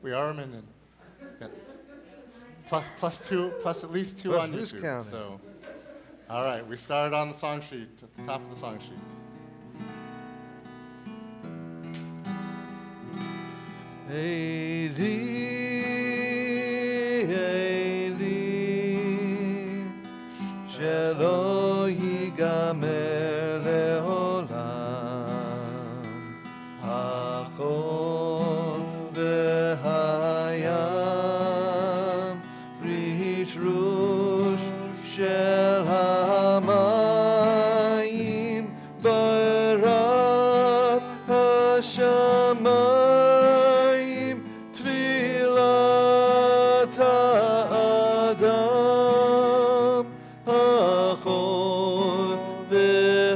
We are a minute. Yeah. Plus at least two Plus, on who's YouTube. counting? So, all right, we started on the song sheet, at the top of the song sheet. Eli, Eli, שלא ייגמר לעולם, החול והים, רשרוש של המים, ברק השמיים, תפילת האדם, החול והים,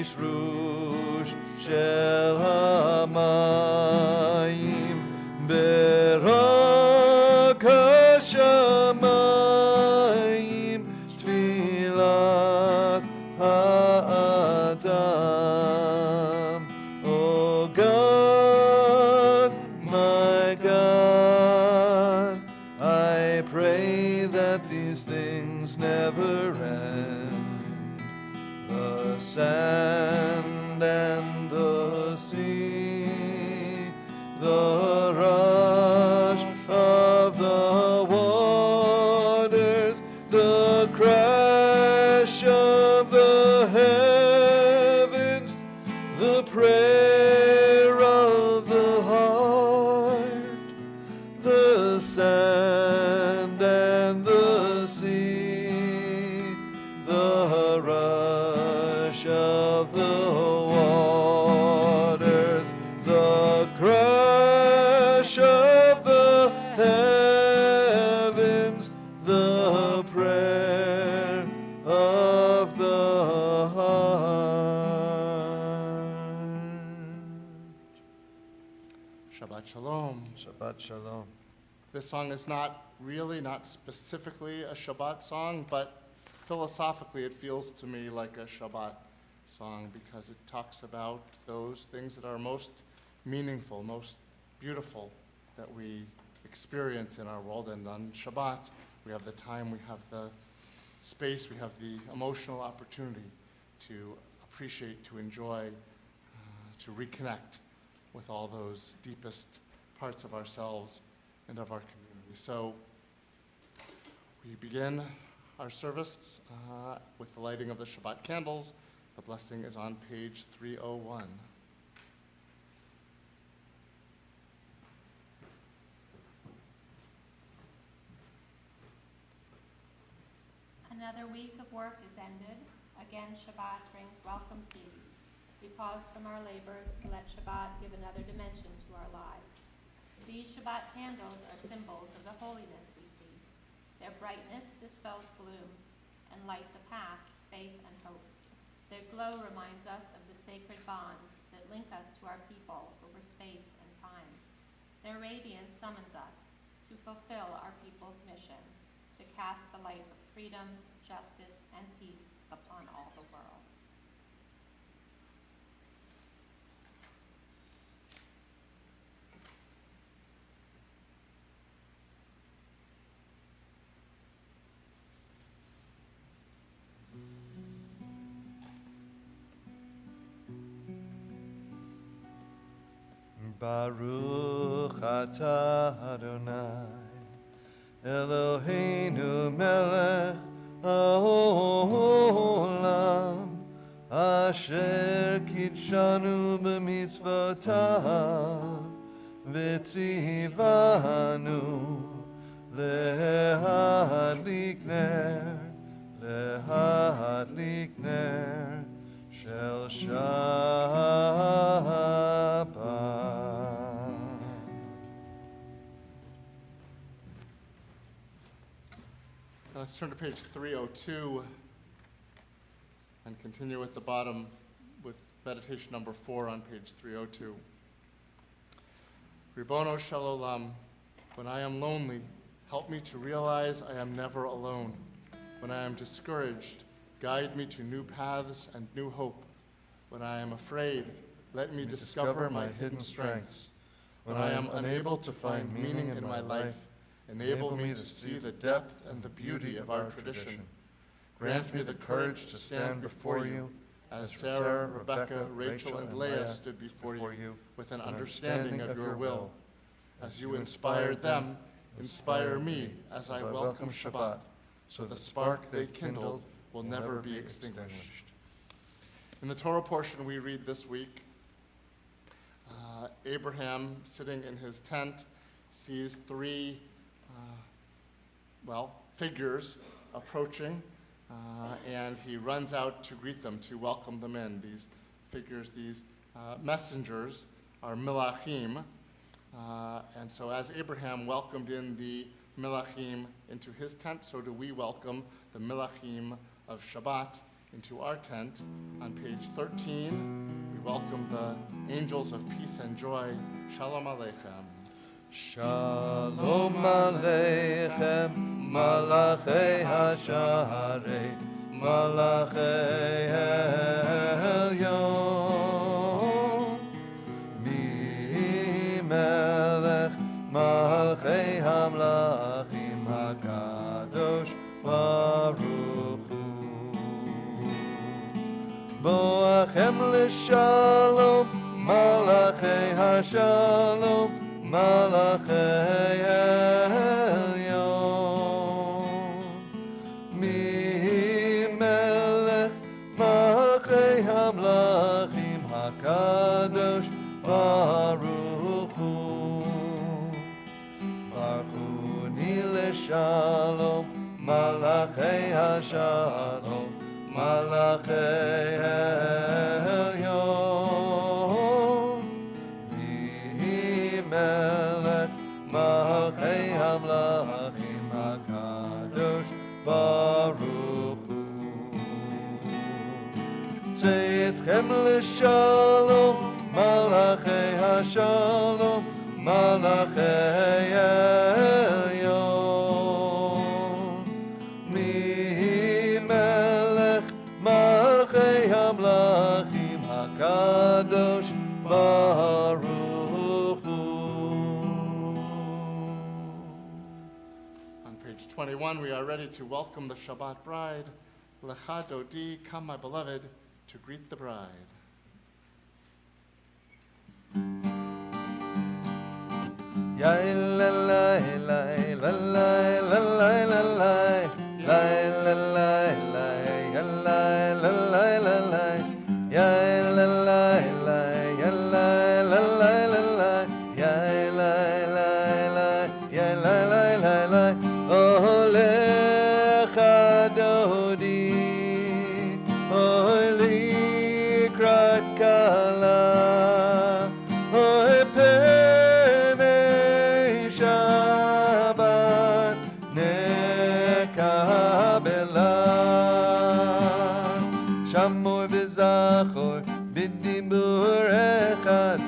רשרוש של המים, ברק השמיים, תפילת האדם. Oh God, my God, I pray that these things never end. The sand and the sea, the rush of the waters, the crash of the heavens, the prayer of the heart, the sand and the sea, the rush of the waters, the crash of the heavens, the prayer of the heart. Shabbat Shalom. Shabbat Shalom. This song is not specifically a Shabbat song, but philosophically it feels to me like a Shabbat song because it talks about those things that are most meaningful, most beautiful that we experience in our world. And on Shabbat, we have the time, we have the space, we have the emotional opportunity to appreciate, to enjoy, to reconnect with all those deepest parts of ourselves and of our community. So we begin our service with the lighting of the Shabbat candles. The blessing is on page 301. Another week of work is ended. Again, Shabbat brings welcome peace. We pause from our labors to let Shabbat give another dimension to our lives. These Shabbat candles are symbols of the holiness we see. Their brightness dispels gloom and lights a path to faith and hope. Their glow reminds us of the sacred bonds that link us to our people over space and time. Their radiance summons us to fulfill our people's mission, to cast the light of freedom, justice, and peace upon all the world. Baruch atah Adonai, Eloheinu melech haolam, asher kitshanu b'mitzvotav, v'tzivanu lehadlik ner shel Shabbat. Let's turn to page 302 and continue at the bottom with meditation number 4 on page 302. Ribono shel olam, when I am lonely, Help me to realize I am never alone. When I am discouraged, guide me to new paths and new hope. When I am afraid, let me discover my hidden strengths. When I am unable to find meaning in my life, enable me to see the depth and the beauty of our tradition. Grant me the courage to stand before you, as Sarah, Rebecca, Rachel, and Leah stood before you with an understanding of your will. As you inspired them, inspire me as I welcome Shabbat, so the spark they kindled will never be extinguished. In the Torah portion we read this week, Abraham, sitting in his tent, sees three, figures approaching, and he runs out to greet them, to welcome them in. These figures, these messengers, are milachim, and so as Abraham welcomed in the milachim into his tent, so do we welcome the milachim of Shabbat into our tent. On page 13, we welcome the angels of peace and joy. Shalom Aleichem. Shalom Aleichem, Malachei HaSharei, Malachei Elyon. Mi Melech Malchei Hamlachim HaKadosh Baruch Hu. Boachem l'shalom, Malachei HaShalom, Malachei Elyon. Mi Melech Malchei Hamlachim HaKadosh Baruch Hu. Baruchuni l'shalom, Malachei HaShalom, Malachei Elyon. Mi Melech Malchei Hamlachim HaKadosh Baruch Hu. Tzeietchem l'shalom, Malachei HaShalom, Malachei Elyon. Mi Melech Malchei Hamlachim HaKadosh Baruch Hu. On page 21, we are ready to welcome the Shabbat bride. Lecha Dodi, come my beloved, to greet the bride. Ya la la la la la la la la la la la la la ya la la la la la ya la la la ya la la la la la ya la la la ya la la la la oh lecha dodi oh likrat kala oh Shabbat nekabela Shamor v'zachor b'dibur echad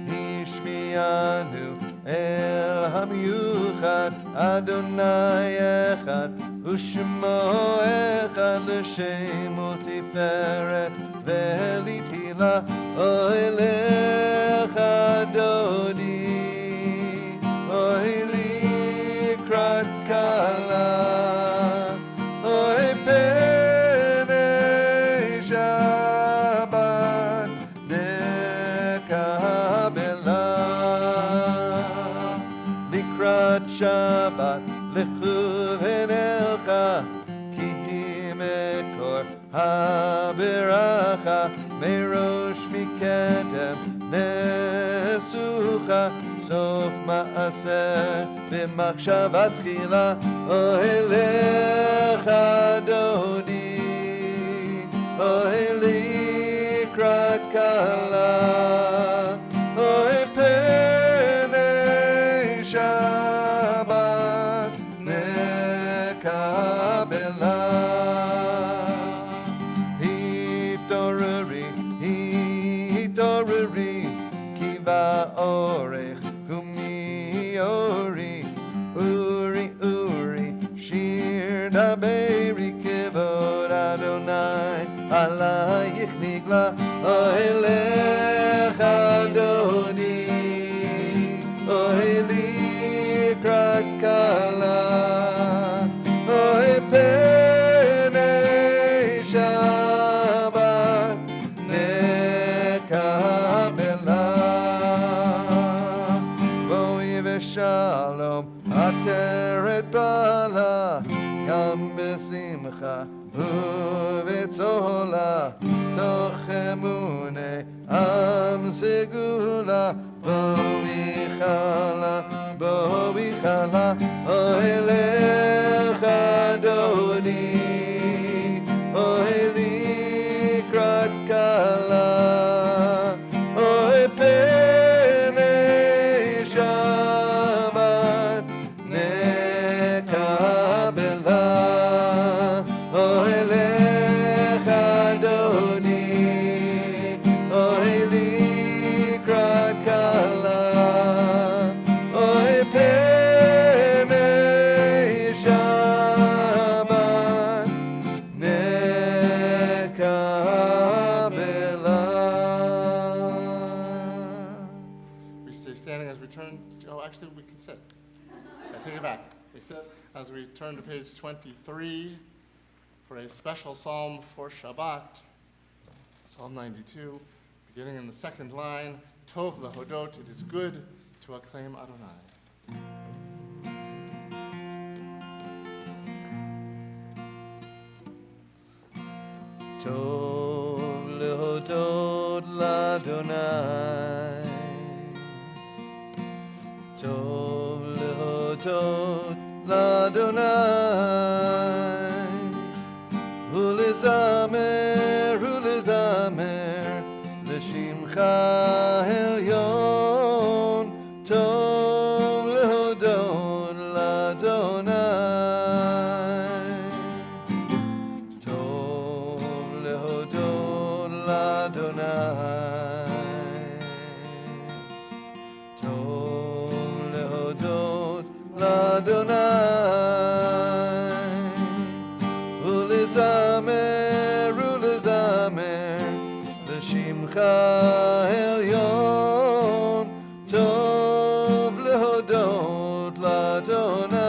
Hishmiyanu el hamyuchad Adonai echad U'shemo echad l'shem u'tiferet ve'litila Oy lecha dodi Oy likrat kala, oy penei Shabbat nekabela. Likrat Shabbat lechu v'nelcha, ki hi mekor haberacha, merosh miketem nesucha. סוף מעשה במחשבה תחילה אוהי לך דודי אוהי לקראת כלה אוהי פני שבת נקבלה התעוררי כי באורך Uri, Uri, daberi kivod Adonai alayich nigla ohelech Adoni oheli krat kala ohe penei Shabbat nekabela boi v'shalom ateret bala gam besimcha uvetzola toch emune am segula boi chala ohelech Adoni oheli krat kala ohe penei Shabbat nekabela ohelech Adoni oheli krat kala ohe penei Shabbat nekabela. We stay standing as we turn, actually, we can sit. I take it back. We sit as we turn to page 23 for a special psalm for Shabbat, Psalm 92, beginning in the second line, Tov lehodot, it is good to acclaim Adonai. Tov lehodot l'Adonai Tov lehodot l'Adonai Ulizamer l'shimcha elyon Tov lehodot l'Adonai Tov lehodot l'Adonai Tov lehodot l'Adonai Ulizamer l'shimcha elyon Tov lehodot l'Adonai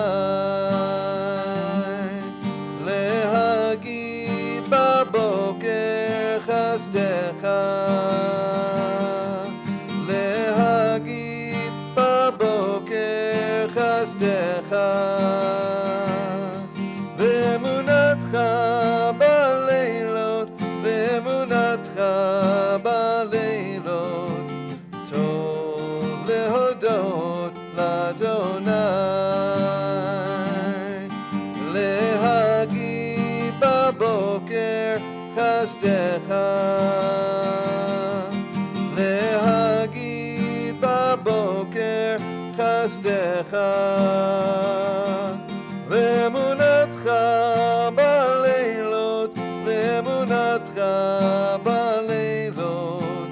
Lehagid baboker chasdecha Lehagid baboker chasdecha Ve'emunatcha baleilot Ve'emunatcha baleilot Tov lehodot l'Adonai Lehagid baboker chasdecha Lehagid baboker chasdecha Ve'emunatcha baleilot Ve'emunatcha baleilot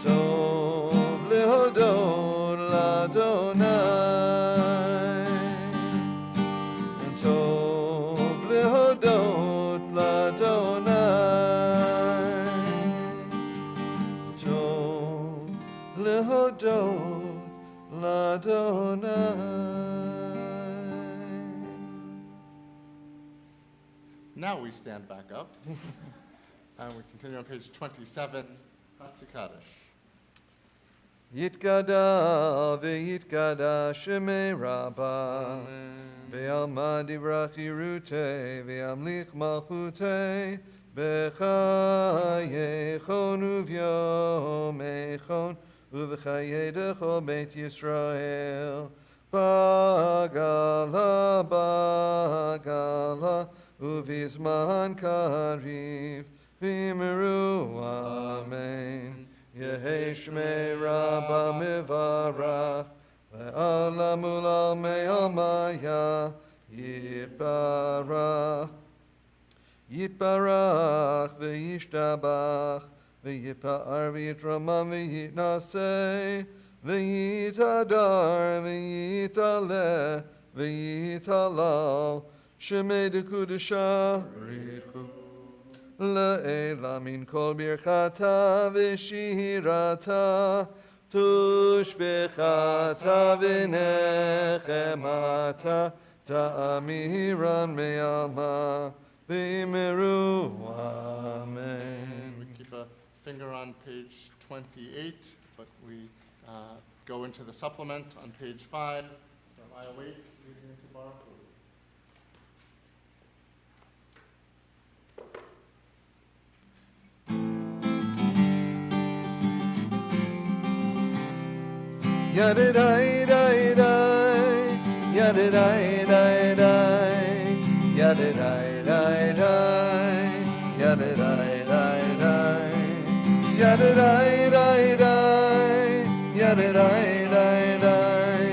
Tov lehodot l'Adonai Tov lehodot l'Adonai Tov lehodot l'Adonai. Now we stand back up, and we continue on page 27, Hatzikadosh. Yitkada v'yitkada shemei Rabba ve'alma divrach yirutei ve'amlich malchutei b'chayechon uvyomechon uv'chayedecho beit Yisrael bagala bagala uvizman kariv v'imiru amen. Yehi Shmei Rabba Mivarach Le'ala Mulal Me'amaya Yitbarach Yitbarach V'yishtabach V'yitpa'ar V'yitramam V'yitnaseh V'yitadar V'yitaleh V'yitalal Shemei dekudesha richu. Le'ela min kol birchata v'shirata. Tushbechata v'nechemata. Ta'amiran me'alma v'imiru. Amen. We keep a finger on page 28, but we go into the supplement on page 5. From I awake, leading into Baruch Hu. Yadidai-dai-dai, yadidai-dai-dai, yadidai-dai-dai, yadidai-dai-dai, yadidai-dai-dai, yadidai-dai-dai,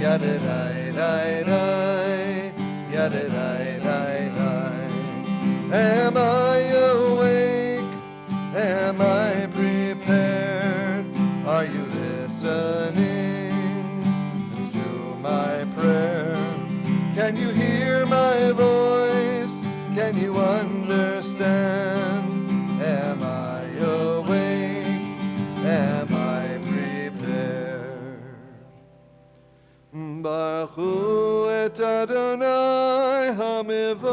yadidai-dai-dai, yadidai-dai-dai. Am I awake? Am I prepared? Are you listening to my prayer? Can you hear my voice? Can you understand? Am I awake? Am I prepared? Baruch hu et Adonai hamivorach.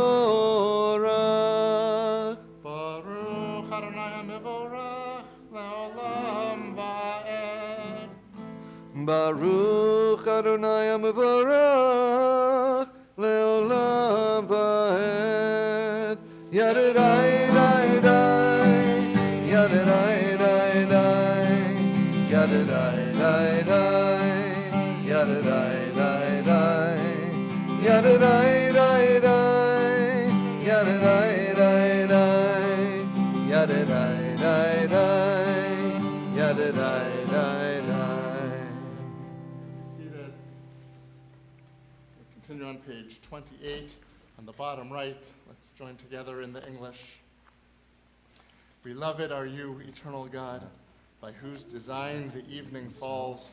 Baruch Adonai HaMevorach le'olam va'ed. Baruch Adonai HaMevorach le'olam va'ed. Yadidai-dai-dai, yadidai-dai-dai, yadidai-dai-dai, yadidai-dai-dai, yadidai-dai-dai, yadidai-dai-dai, yadidai-dai-dai, yadidai-dai-dai. Seated. We continue on page 28. On the bottom right, let's join together in the English. Beloved are you, eternal God, by whose design the evening falls,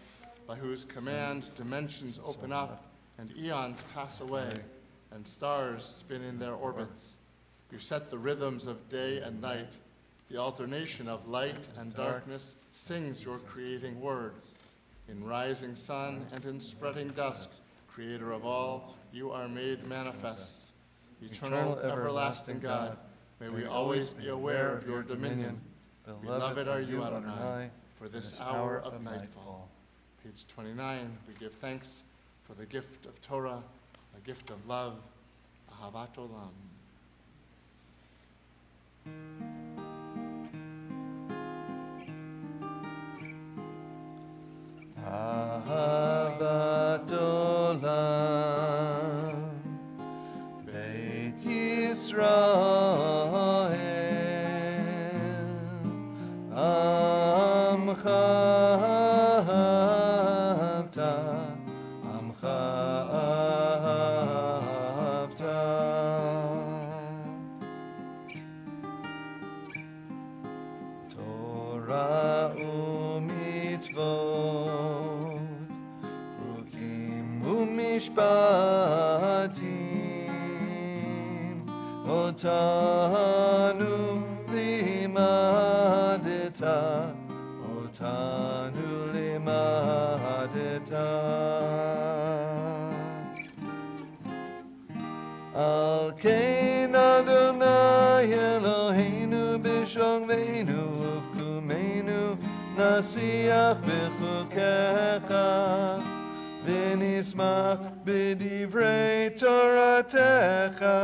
by whose command dimensions open up and eons pass away, and stars spin in their orbits. You set the rhythms of day and night. The alternation of light and darkness sings your creating word. In rising sun and in spreading dusk, Creator of all, you are made manifest. Eternal, everlasting God, may we always be aware of your dominion. Beloved are you, Adonai, for this hour of nightfall. Page 29, we give thanks for the gift of Torah, a gift of love, Ahavat Olam. Ahavat olam, Beit Yisrael, Amcha ahavta, Amcha ahavta. Torah u'mitzvot, chukim u'mishpatim, otanu limadeta, otanu limadeta. Al kein Adonai Eloheinu b'shongveinu uvkumeinu nasiach b'chukecha v'nismach b'divrei Toratecha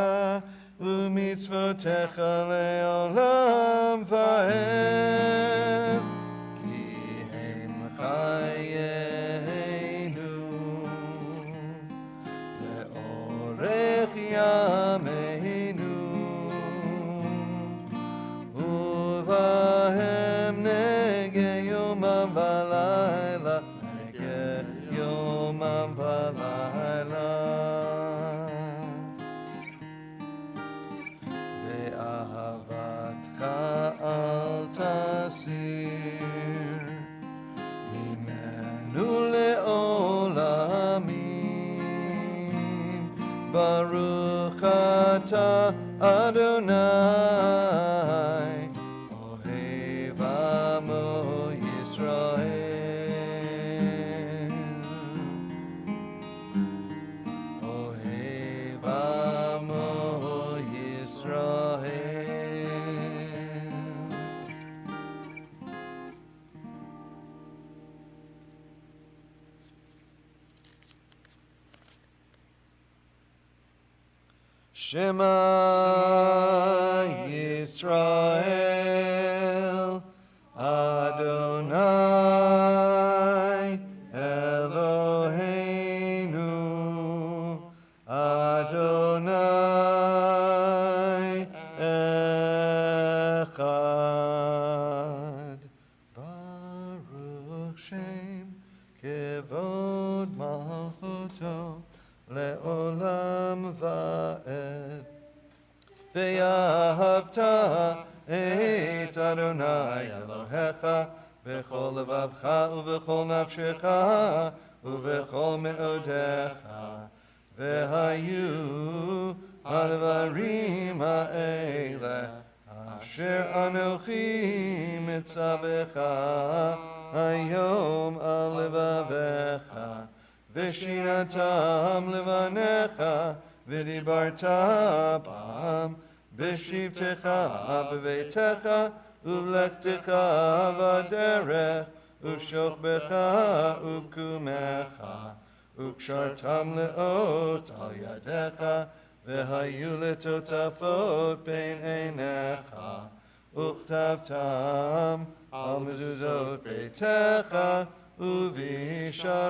u'mitzvotecha le'olam va'ed ki hem chayeinu le'orech yameinu uvahem nege yomam v'layla nege yomam v'layla ve'ahavatcha al tasir mimenu le'olamim Baruch Baruch atah Adonai, Ohev amo Yisrael. Ohev amo Yisrael. Shema Yisrael, Adonai Eloheinu, Adonai Echad. Baruch Shem Kevod Malchuto Le'olam va'ed. Ve'ahavta et Adonai Elohecha b'chol levavcha u'b'chol nafshecha u'b'chol me'odecha. Ve'hayu ha'dvarim ha'ele asher anochi mitzavecha hayom al levavecha. V'shinatam levanecha, v'dibarta bam, v'shivtecha b'veitecha, uv'lechtecha v'derech, uv'shokbecha uv'kumecha, uv'kshartam le'ot al yadecha, v'hayu letotafot bein einecha, uchtavtam al mezuzot beitecha, Uvisharecha.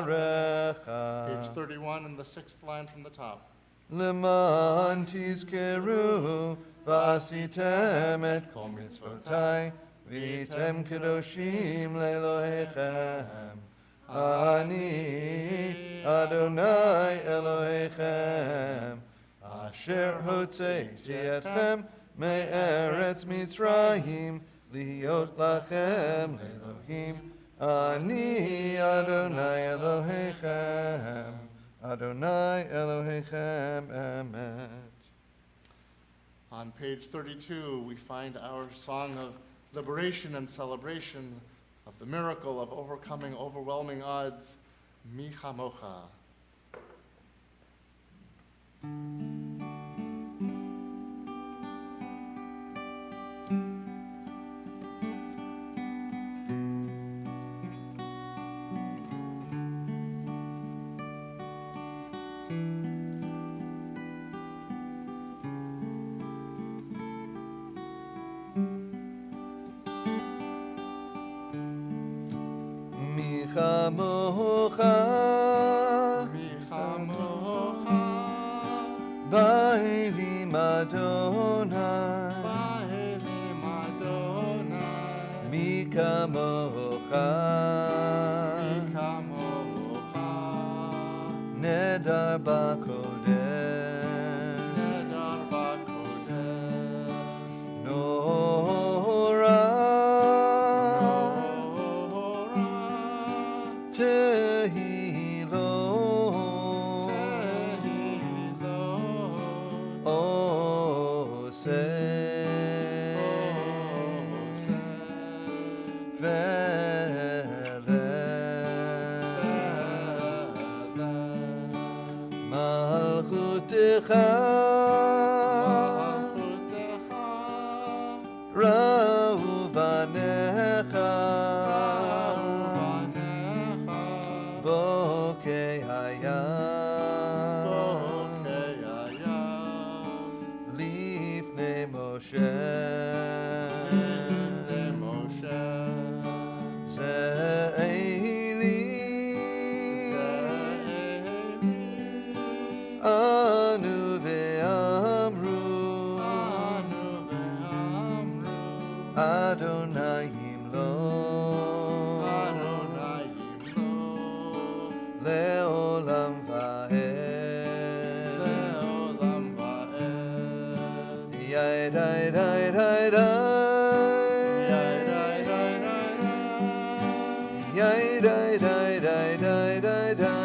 Page 31 and the 6th line from the top. Leman tizkeru v'asitem et kol mitzvotai v'yitem kedoshim le'Elohechem. Ani Adonai Elohechem asher hotzeiti etchem me'eretz Mitzrayim liot lachem le'Elohim. Ani Adonai Elohechem, Adonai Elohechem emet. On page 32, we find our song of liberation and celebration of the miracle of overcoming overwhelming odds, Mi Chamocha. Chamocha, Mi Chamocha, Ba'elim Adonai, Ba'elim Adonai, Mi Chamocha, Mi Chamocha, Nedar B'Kodesh, Nedar B'Kodesh, Nora, Tehilot, Tehilot, Oseh, Malchutecha, Ra'uvanecha, Bokeh hayam, Lifnei Moshe, Ze'eli, Anu ve'amru, Adonai yimlo, Le'olam va'ed, Yai dai dai dai dai, Yai dai dai dai dai dai dai,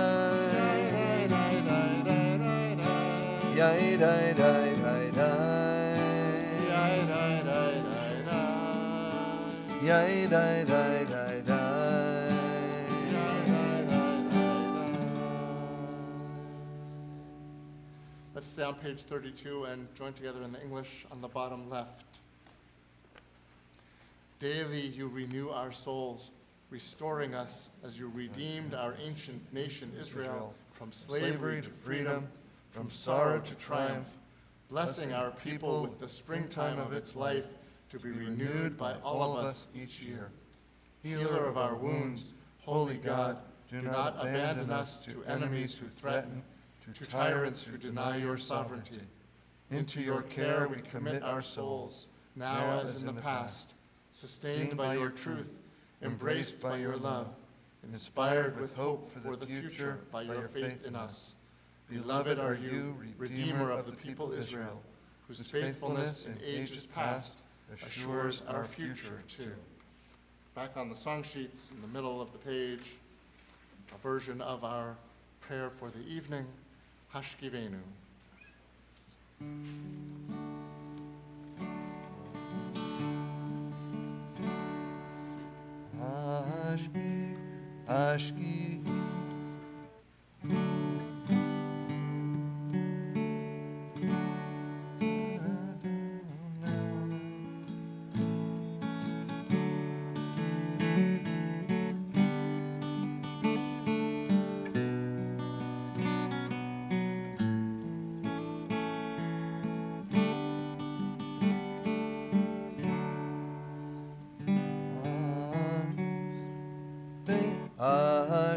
Yai die, die, die, die. Yai, die, die, die, die. Yai, die, die, die, die. Let's stay on page 32 and join together in the English on the bottom left. Daily you renew our souls, restoring us as you redeemed our ancient nation Israel from slavery to freedom, from sorrow to triumph, blessing our people with the springtime of its life to be renewed by all of us each year. Healer of our wounds, holy God, do not abandon us to enemies who threaten, to tyrants who deny your sovereignty. Into your care we commit our souls, now as in the past, sustained by your truth, embraced by your love, inspired with hope for the future by your faith in us. Beloved are you, Redeemer of the people Israel, whose faithfulness in ages past assures our future too. Back on the song sheets in the middle of the page, a version of our prayer for the evening, Hashkivenu. Ashki, Ashki.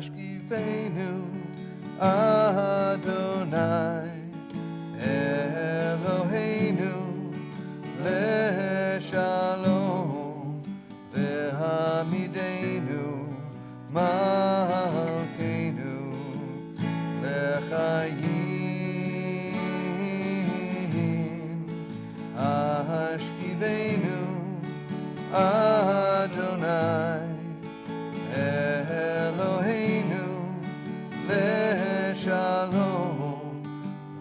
Ashkivenu Adonai Eloheinu Leshalom Vehamidenu Malkeinu Lechayim Ashkivenu Adonai Eloheinu Leshalom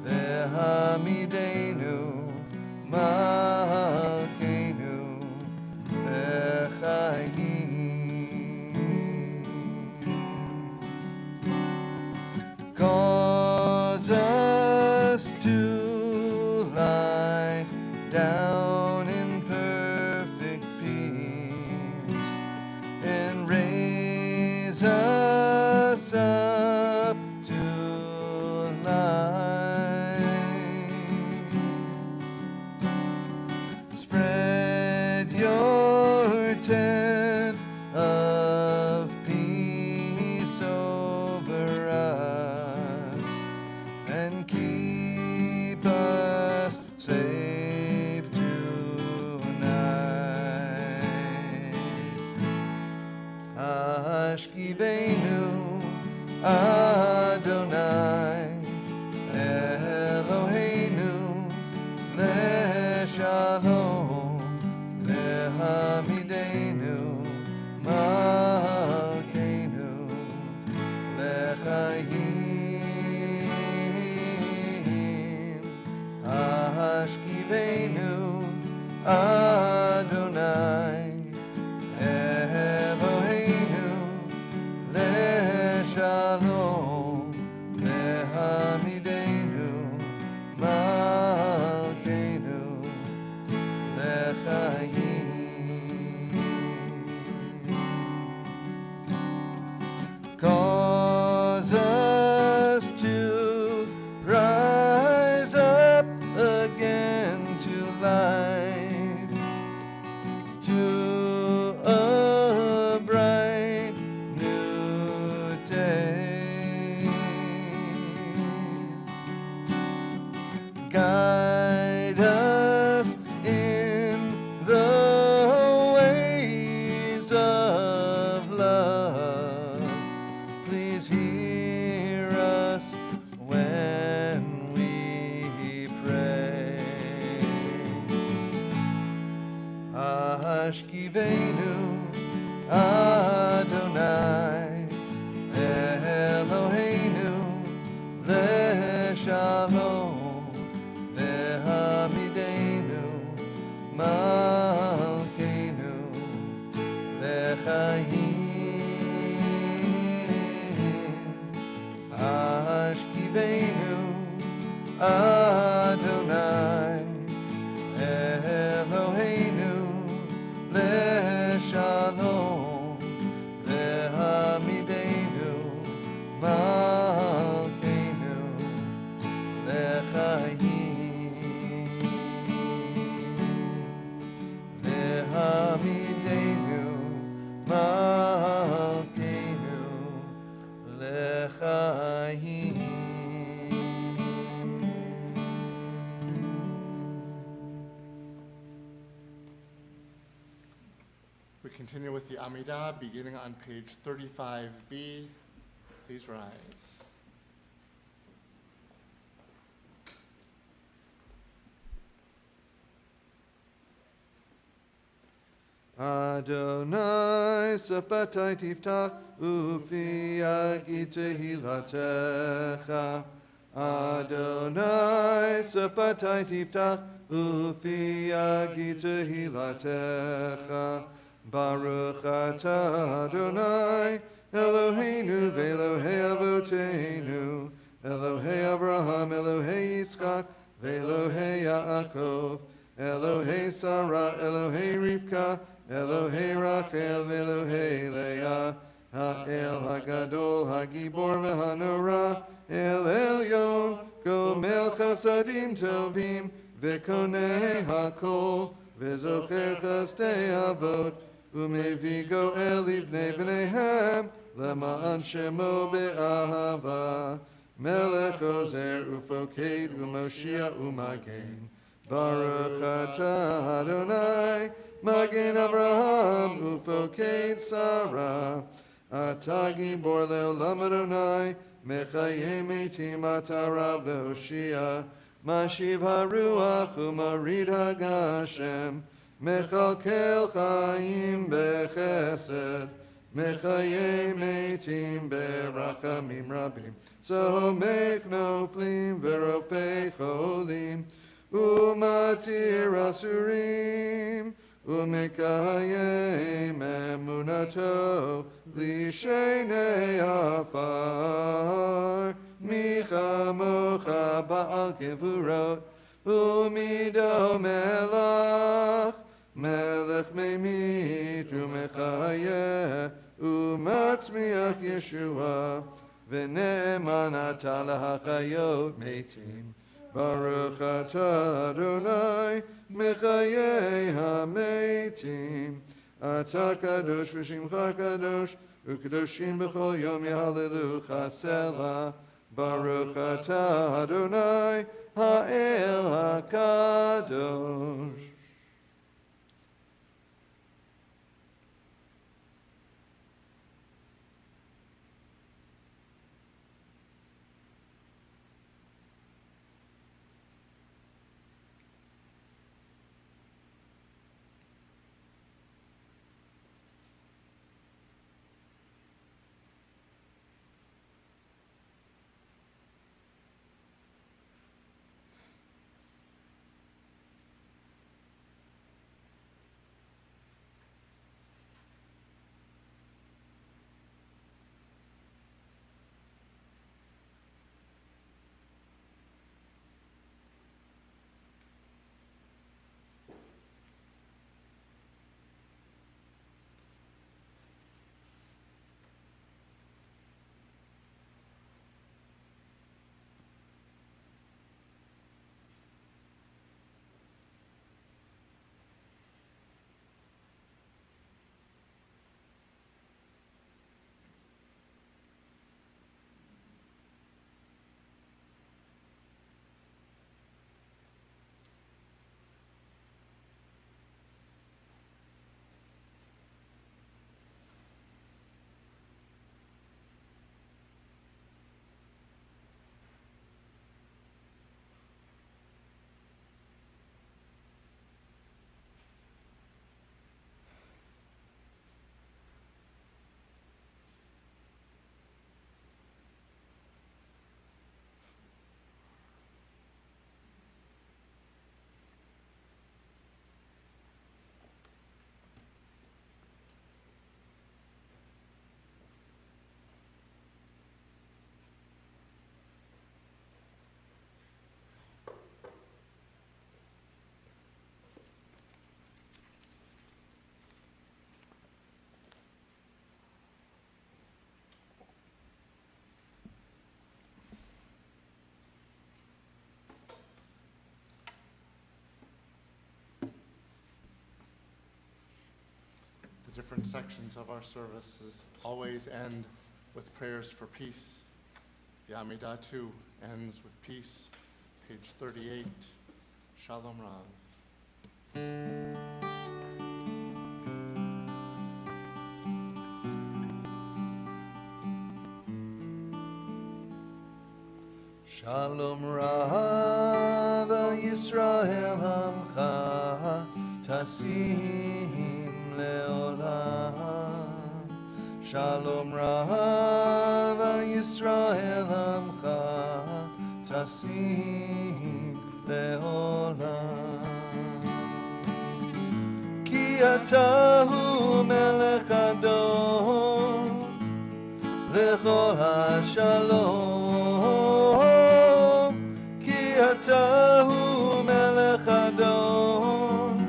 Vehamidenu Malkeinu Lechayim. Cause us to lie down in perfect peace and raise us up to life. Spread your tent of peace over us and keep us safe tonight. Ashkivenu Adonai Eloheinu Leshalom Vehamidenu Malkeinu Lechayim. Ashkivenu Adonai Eloheinu Leshalom Vehamidenu Malkeinu Lechayim. Cause us to rise up again to life, to a bright new day. Guide us in the ways of love. Please hear us when we pray. Ashkivenu Adonai Eloheinu Leshalom continue with the Amidah, beginning on page 35B. Please rise. Adonai Safatai Tiftach Ufi Yagi Tehilatecha. Adonai Safatai Tiftach Ufi Yagi Tehilatecha. Baruch Atah Adonai Eloheinu ve'Elohei Avoteinu Elohei Avraham Elohei Yitzchak ve'Elohei Yaakov Elohei Sarah Elohei Rivka Elohei Rachel Elohei Leah, Ha'el HaGadol HaGibor VeHanorah, El Elyon, Gomel Chasadim Tovim, Vekonei HaKol, Vezocher Chasdei Avot, Umevi Goel Livnei V'neihem, Lema'an Shemo Be'ahava, Melech Ozer Ufoked U'Moshia U'Magen, Baruch Atah Adonai, Magen Avraham Ufoked Sarah, Atah Gibor Le'olam Adonai, Mechayeh Metim Atarav Lehoshia, Mashiv HaRuach Umarid HaGashem, Mechalkel Chaim Bechesed, Mechayeh Metim Berachamim Rabim, Somech Noflim Verofei Cholim, Umatir Asurim, Umekayem emunato lishenei afar michamocha ba'al kevurot umido melach melech memit umechayeh umatzmiach Yeshua v'ne'eman ata lahachayot metim Baruch atah Adonai Mechayei hametim, Ata kadosh v'shimcha kadosh, u'kadoshim b'chol yom yehalelucha selah. Baruch atah Adonai ha'el hakadosh. Different sections of our services always end with prayers for peace. The Amidah 2 ends with peace. Page 38, Shalom Rav. Shalom Rav al Yisrael Hamcha Tasim Leolam. Shalom Rav al Yisrael Hamcha Tasim Leolam. Ki atahu melech adon lechol hashalom. Ki atahu melech adon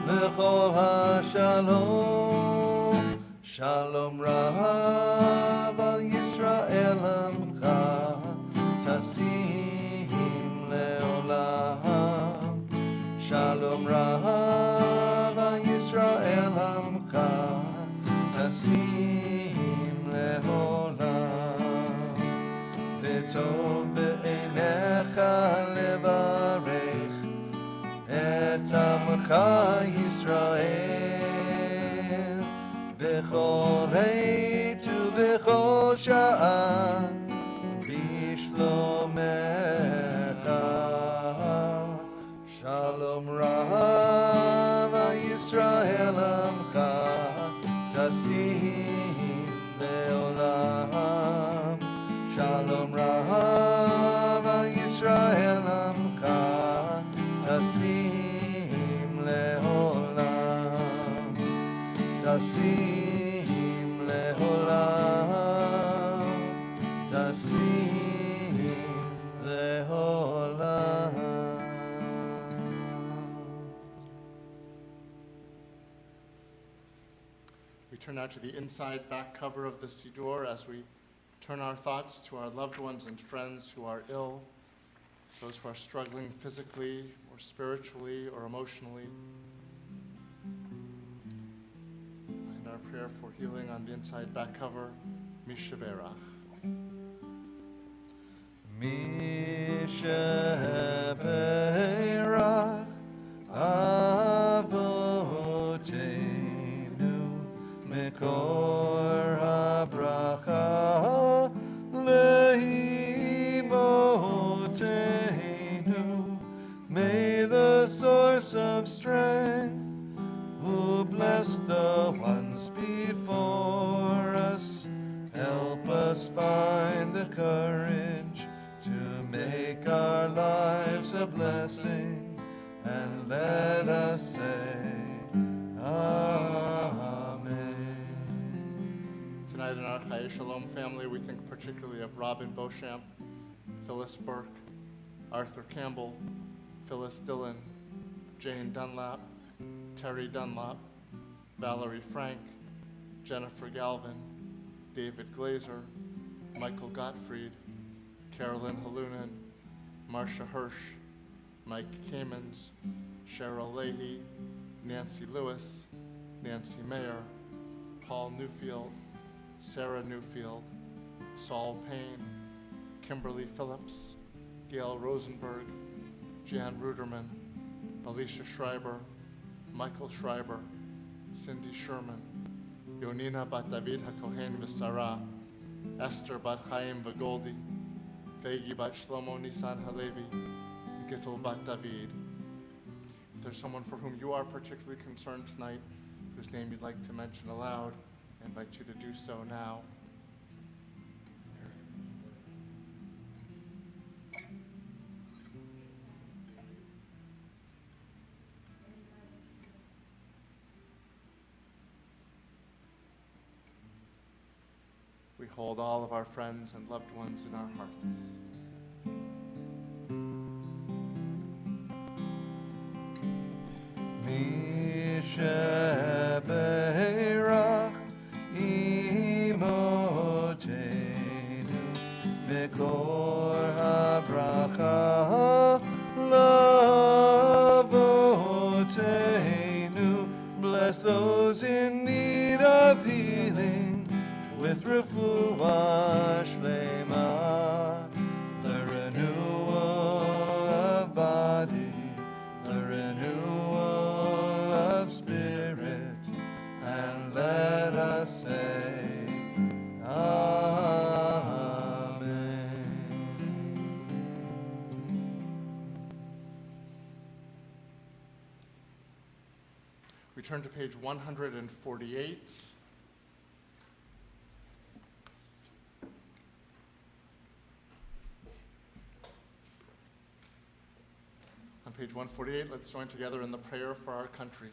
lechol hashalom. Shalom Rav al Yisrael Amcha Tasim Leolam. Shalom Rav al Yisrael Amcha Tasim Leolam. V'tov be'einecha levarech et Amcha Yisrael b'chol עת ובכל שעה בשלומך. Shalom Rav al Yisrael Amcha Tasim Leolam. Shalom Rav al Yisrael Amcha Tasim Leolam. Tasim Leolam. Tasim Leolam. We turn now to the inside back cover of the Siddur as we turn our thoughts to our loved ones and friends who are ill, those who are struggling physically or spiritually or emotionally, and our prayer for healing on the inside back cover, Mishaberach. Mishaberach Avoteinu Mekor habracha Leimotenu. May the source of strength, who blessed the ones before us, help us find the courage to make our lives a blessing, and let us say Amen. Tonight in our Chai Shalom family, we think particularly of Robin Beauchamp, Phyllis Burke, Arthur Campbell, Phyllis Dillon, Jane Dunlap, Terry Dunlap, Valerie Frank, Jennifer Galvin, David Glazer, Michael Gottfried, Carolyn Halunen, Marcia Hirsch, Mike Kamens, Cheryl Leahy, Nancy Lewis, Nancy Mayer, Paul Newfield, Sarah Newfield, Saul Payne, Kimberly Phillips, Gail Rosenberg, Jan Ruderman, Alicia Schreiber, Michael Schreiber, Cindy Sherman, Yonina bat David HaKohen v'Sarah, Esther bat Chaim v'Goldi, Fegi bat Shlomo Nisan Halevi, and Gittel bat David. If there's someone for whom you are particularly concerned tonight, whose name you'd like to mention aloud, I invite you to do so now. We hold all of our friends and loved ones in our hearts. Mishaberach Imotenu Mekor habracha Lavotenu. Bless those in need of healing with refuah shlema, the renewal of body, the renewal of spirit, and let us say Amen. We turn to page 148. On page 148, let's join together in the prayer for our country.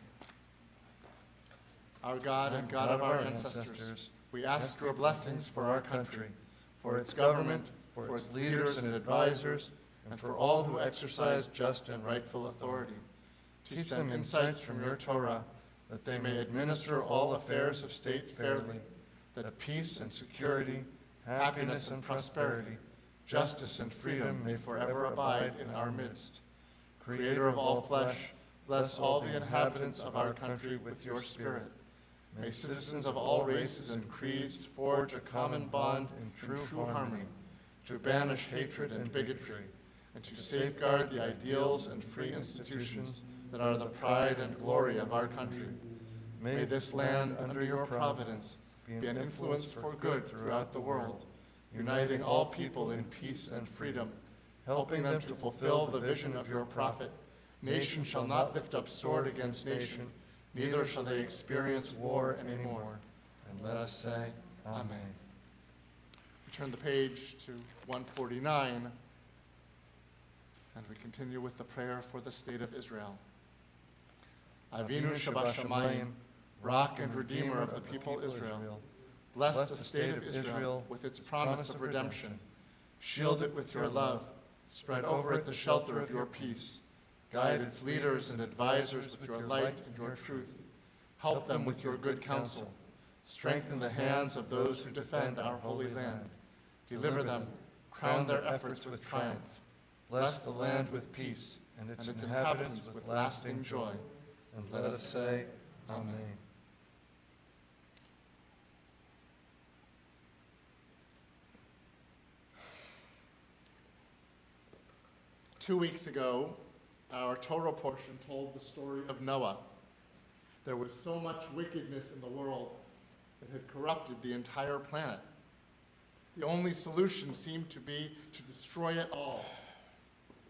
Our God and God of our ancestors, we ask your blessings for our country, for its government, for its leaders and advisors, and for all who exercise just and rightful authority. Teach them insights from your Torah, that they may administer all affairs of state fairly, that peace and security, happiness and prosperity, justice and freedom may forever abide in our midst. Creator of all flesh, bless all the inhabitants of our country with your Spirit. May citizens of all races and creeds forge a common bond in true harmony, to banish hatred and bigotry, and to safeguard the ideals and free institutions that are the pride and glory of our country. May this land, under your providence, be an influence for good throughout the world, uniting all people in peace and freedom, helping them to fulfill the vision of your prophet. Nation shall not lift up sword against nation, neither shall they experience war anymore. And let us say, Amen. We turn the page to 149, and we continue with the prayer for the state of Israel. Avinu Shabbat Shamayim, Rock and Redeemer of the people Israel, bless the state of Israel with its promise of redemption. Shield it with your love. Spread over it the shelter of your peace. Guide its leaders and advisors with your light and your truth. Help them with your good counsel. Strengthen the hands of those who defend our holy land. Deliver them. Crown their efforts with triumph. Bless the land with peace and its inhabitants with lasting joy. And let us say, Amen. 2 weeks ago, our Torah portion told the story of Noah. There was so much wickedness in the world that had corrupted the entire planet. The only solution seemed to be to destroy it all,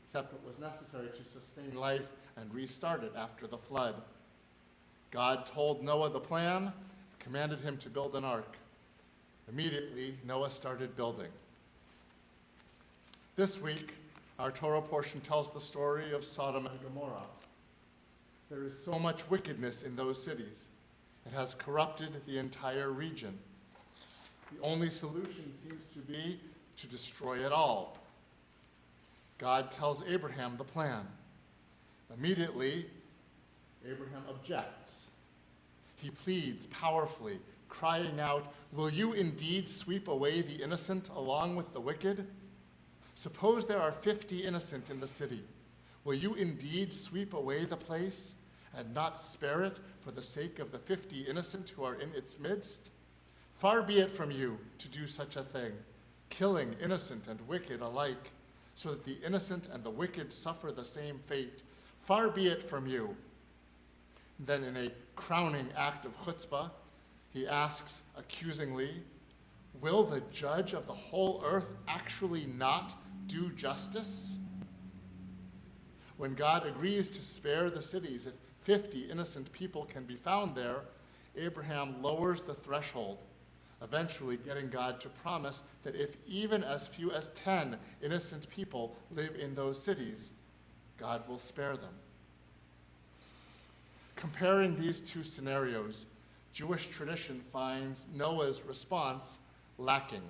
except it was necessary to sustain life and restart it after the flood. God told Noah the plan, commanded him to build an ark. Immediately, Noah started building. This week, our Torah portion tells the story of Sodom and Gomorrah. There is so much wickedness in those cities. It has corrupted the entire region. The only solution seems to be to destroy it all. God tells Abraham the plan. Immediately, Abraham objects. He pleads powerfully, crying out, "Will you indeed sweep away the innocent along with the wicked? Suppose there are 50 innocent in the city. Will you indeed sweep away the place and not spare it for the sake of the 50 innocent who are in its midst? Far be it from you to do such a thing, killing innocent and wicked alike, so that the innocent and the wicked suffer the same fate. Far be it from you." Then in a crowning act of chutzpah, he asks accusingly, "Will the judge of the whole earth actually not do justice?" When God agrees to spare the cities if 50 innocent people can be found there, Abraham lowers the threshold, eventually getting God to promise that if even as few as 10 innocent people live in those cities, God will spare them. Comparing these two scenarios, Jewish tradition finds Noah's response lacking.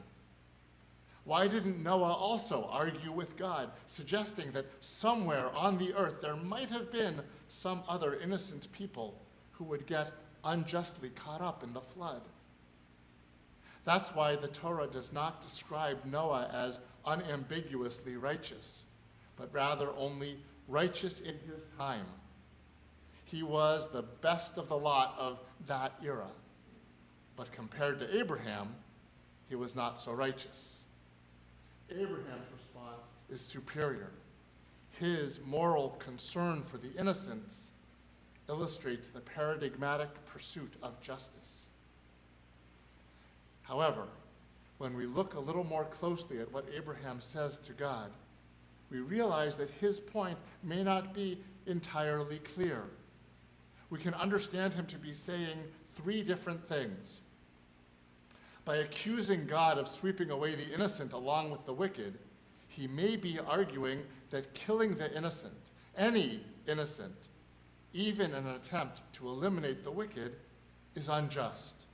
Why didn't Noah also argue with God, suggesting that somewhere on the earth there might have been some other innocent people who would get unjustly caught up in the flood? That's why the Torah does not describe Noah as unambiguously righteous, but rather only righteous in his time. He was the best of the lot of that era, but compared to Abraham, he was not so righteous. Abraham's response is superior. His moral concern for the innocents illustrates the paradigmatic pursuit of justice. However, when we look a little more closely at what Abraham says to God, we realize that his point may not be entirely clear. we can understand him to be saying three different things. By accusing God of sweeping away the innocent along with the wicked, he may be arguing that killing the innocent, any innocent, even in an attempt to eliminate the wicked, is unjust.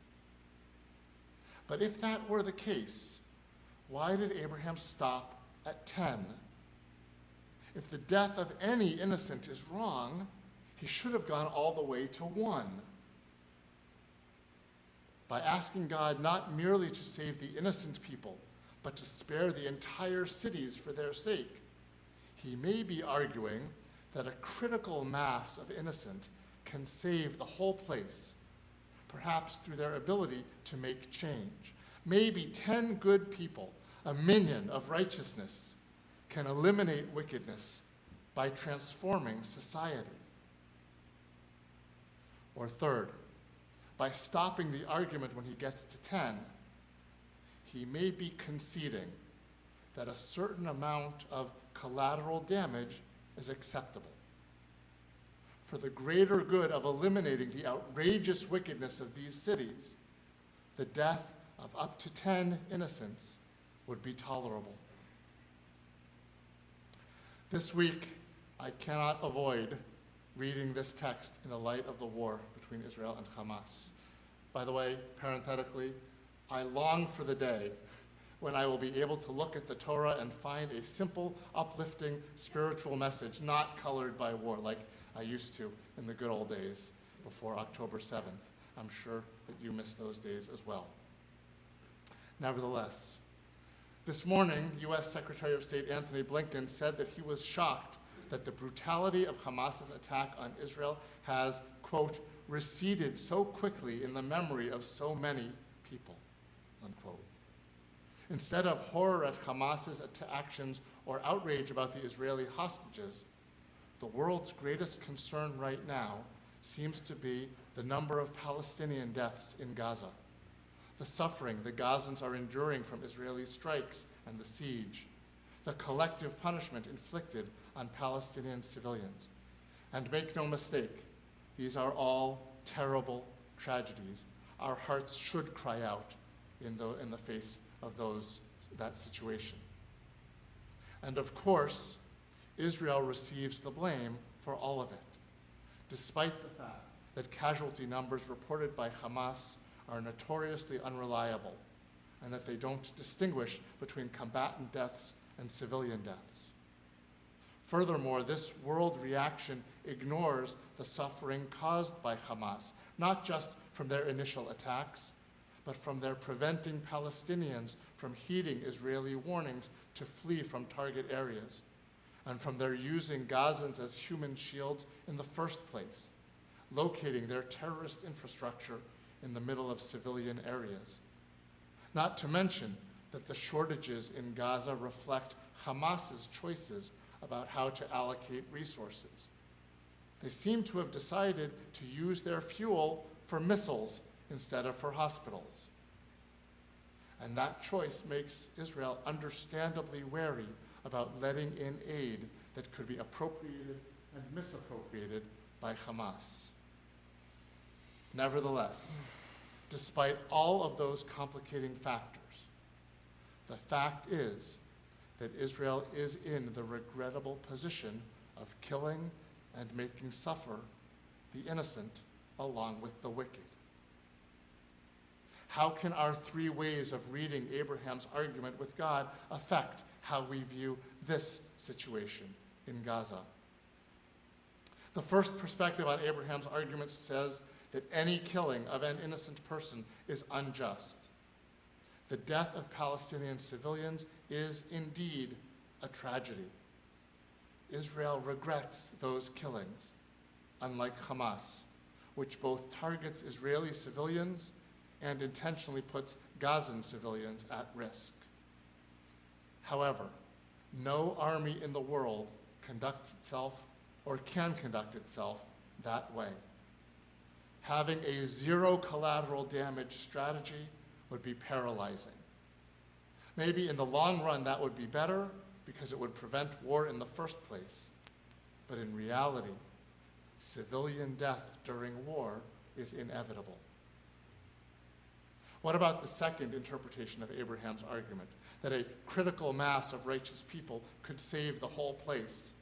But if that were the case, why did Abraham stop at 10? If the death of any innocent is wrong, he should have gone all the way to 1. By asking God not merely to save the innocent people, but to spare the entire cities for their sake, he may be arguing that a critical mass of innocent can save the whole place, perhaps through their ability to make change. Maybe 10 good people, a minion of righteousness, can eliminate wickedness by transforming society. Or third, by stopping the argument when he gets to 10, he may be conceding that a certain amount of collateral damage is acceptable. For the greater good of eliminating the outrageous wickedness of these cities, the death of up to 10 innocents would be tolerable. This week, I cannot avoid reading this text in the light of the war between Israel and Hamas. By the way, parenthetically, I long for the day when I will be able to look at the Torah and find a simple, uplifting, spiritual message not colored by war like I used to in the good old days before October 7th. I'm sure that you miss those days as well. Nevertheless, this morning, U.S. Secretary of State Antony Blinken said that he was shocked that the brutality of Hamas's attack on Israel has, quote, receded so quickly in the memory of so many people, unquote. Instead of horror at Hamas's actions or outrage about the Israeli hostages, the world's greatest concern right now seems to be the number of Palestinian deaths in Gaza, the suffering the Gazans are enduring from Israeli strikes and the siege, the collective punishment inflicted on Palestinian civilians. And make no mistake, these are all terrible tragedies. Our hearts should cry out in the face of that situation. And of course, Israel receives the blame for all of it, despite the fact that casualty numbers reported by Hamas are notoriously unreliable and that they don't distinguish between combatant deaths and civilian deaths. Furthermore, this world reaction ignores the suffering caused by Hamas, not just from their initial attacks, but from their preventing Palestinians from heeding Israeli warnings to flee from target areas, and from their using Gazans as human shields in the first place, locating their terrorist infrastructure in the middle of civilian areas. Not to mention that the shortages in Gaza reflect Hamas's choices about how to allocate resources. They seem to have decided to use their fuel for missiles instead of for hospitals. And that choice makes Israel understandably wary about letting in aid that could be appropriated and misappropriated by Hamas. Nevertheless, despite all of those complicating factors, the fact is that Israel is in the regrettable position of killing and making suffer the innocent along with the wicked. How can our three ways of reading Abraham's argument with God affect how we view this situation in Gaza? The first perspective on Abraham's argument says that any killing of an innocent person is unjust. The death of Palestinian civilians is indeed a tragedy. Israel regrets those killings, unlike Hamas, which both targets Israeli civilians and intentionally puts Gazan civilians at risk. However, no army in the world conducts itself or can conduct itself that way. Having a zero collateral damage strategy would be paralyzing. Maybe in the long run that would be better because it would prevent war in the first place. But in reality, civilian death during war is inevitable. What about the second interpretation of Abraham's argument, that a critical mass of righteous people could save the whole place?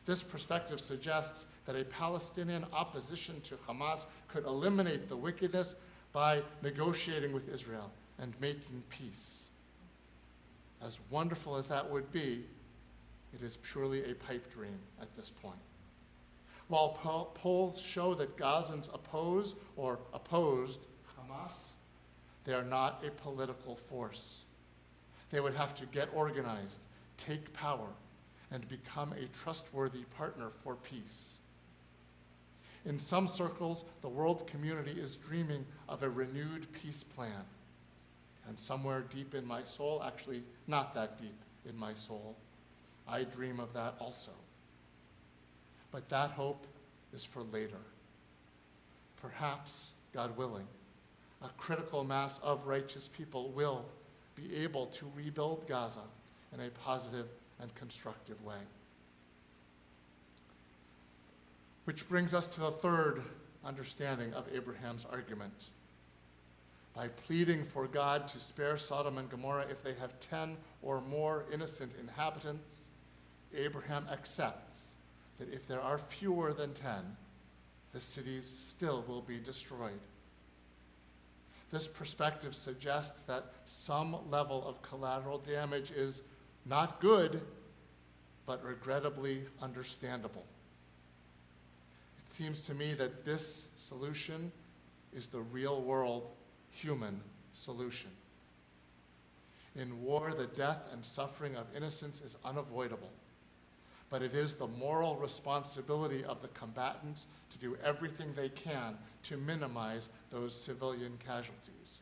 This perspective suggests that a Palestinian opposition to Hamas could eliminate the wickedness by negotiating with Israel and making peace. As wonderful as that would be, it is purely a pipe dream at this point. While polls show that Gazans oppose or opposed Hamas, they are not a political force. They would have to get organized, take power, and become a trustworthy partner for peace. In some circles, the world community is dreaming of a renewed peace plan. And somewhere deep in my soul, actually not that deep in my soul, I dream of that also. But that hope is for later. Perhaps, God willing, a critical mass of righteous people will be able to rebuild Gaza in a positive and constructive way. Which brings us to the third understanding of Abraham's argument. By pleading for God to spare Sodom and Gomorrah if they have 10 or more innocent inhabitants, Abraham accepts that if there are fewer than 10, the cities still will be destroyed. This perspective suggests that some level of collateral damage is not good, but regrettably understandable. It seems to me that this solution is the real-world human solution. In war, the death and suffering of innocents is unavoidable, but it is the moral responsibility of the combatants to do everything they can to minimize those civilian casualties.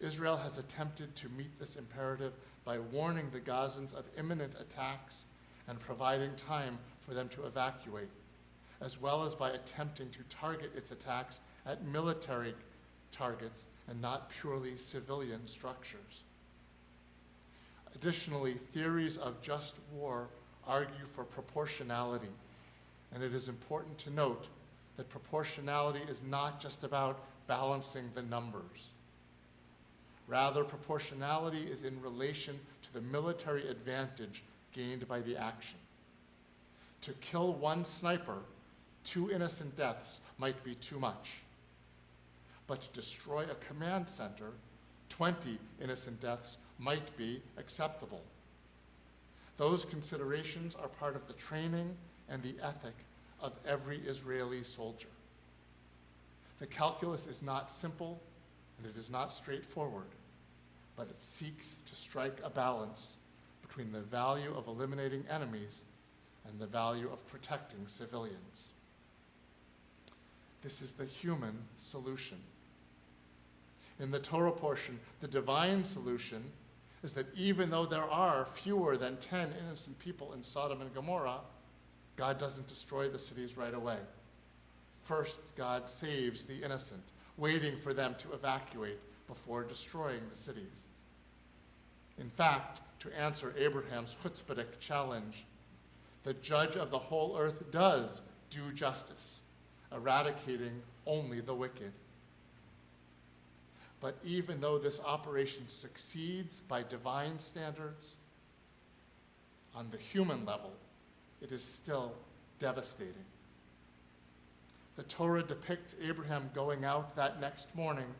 Israel has attempted to meet this imperative by warning the Gazans of imminent attacks and providing time for them to evacuate, as well as by attempting to target its attacks at military targets and not purely civilian structures. Additionally, theories of just war argue for proportionality, and it is important to note that proportionality is not just about balancing the numbers. Rather, proportionality is in relation to the military advantage gained by the action. To kill one sniper, 2 innocent deaths might be too much. But to destroy a command center, 20 innocent deaths might be acceptable. Those considerations are part of the training and the ethic of every Israeli soldier. The calculus is not simple and it is not straightforward, but it seeks to strike a balance between the value of eliminating enemies and the value of protecting civilians. This is the human solution. In the Torah portion, the divine solution is that even though there are fewer than 10 innocent people in Sodom and Gomorrah, God doesn't destroy the cities right away. First, God saves the innocent, waiting for them to evacuate before destroying the cities. In fact, to answer Abraham's chutzpahdik challenge, the judge of the whole earth does do justice, eradicating only the wicked. But even though this operation succeeds by divine standards, on the human level, it is still devastating. The Torah depicts Abraham going out that next morning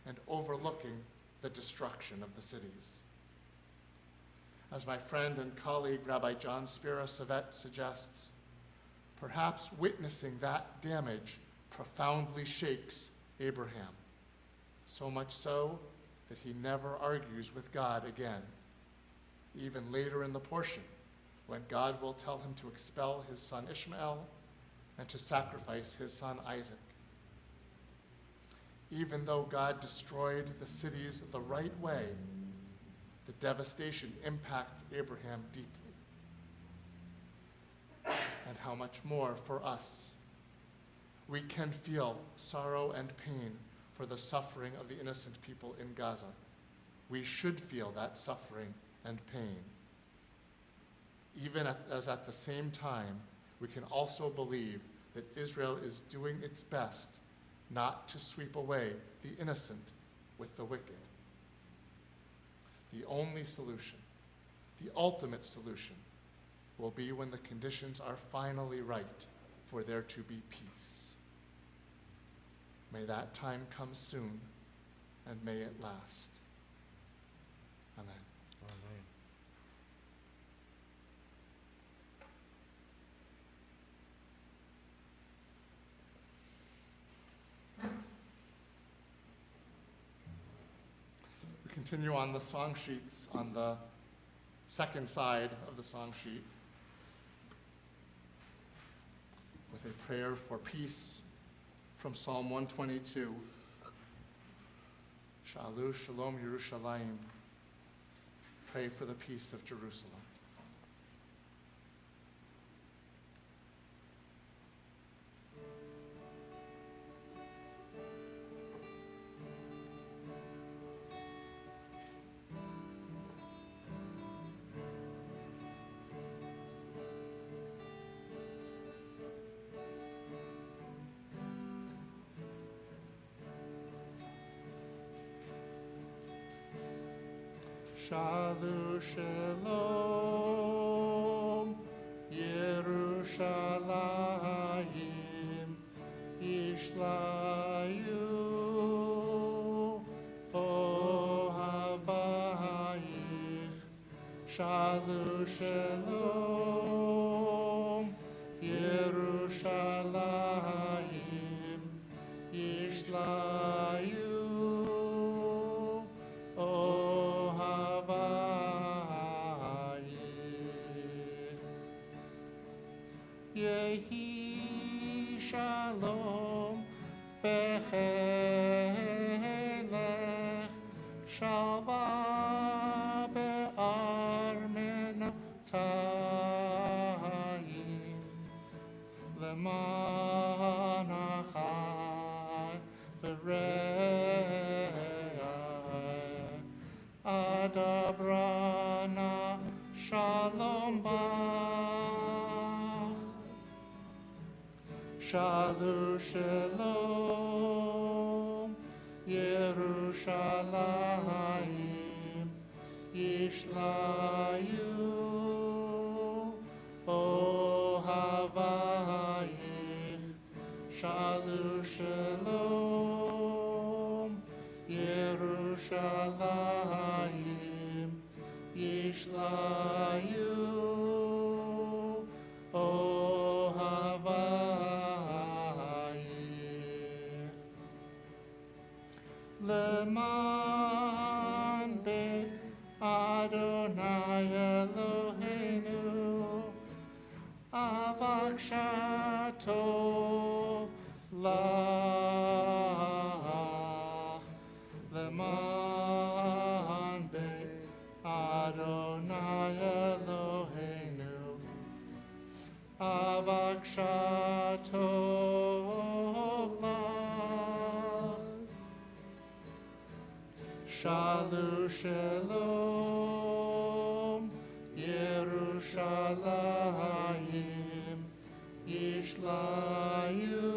and overlooking the destruction of the cities. As my friend and colleague Rabbi John Spira Savet suggests, perhaps witnessing that damage profoundly shakes Abraham, so much so that he never argues with God again, even later in the portion, when God will tell him to expel his son Ishmael and to sacrifice his son Isaac. Even though God destroyed the cities the right way, the devastation impacts Abraham deeply. And how much more for us. We can feel sorrow and pain for the suffering of the innocent people in Gaza. We should feel that suffering and pain. Even as at the same time, we can also believe that Israel is doing its best not to sweep away the innocent with the wicked. The only solution, the ultimate solution, will be when the conditions are finally right for there to be peace. May that time come soon, and may it last. Amen. Amen. We continue on the song sheets on the second side of the song sheet with a prayer for peace from Psalm 122. Shalu Shalom Yerushalayim. Pray for the peace of Jerusalem. Shalu Shalom, Yerushalayim, Yishlayu, Ohavayich. Shalu Shalom, Yerushalayim, Yishlayu, Yehi Shalom Bechelech Shalva Be'armenotayim Leman Achai V'Re'ai Adabrana Shalom Shalu Shalom, Yerushalayim, Yishlayu, Ohavayich. Shalu Shalom, Yerushalayim, Yishlayu, Leman Beit Adonai Eloheinu Avak Shatov Lach Leman Beit Adonai Eloheinu Avak Shatov Lach Shalu Shalom, Yerushalayim, Yishlayu,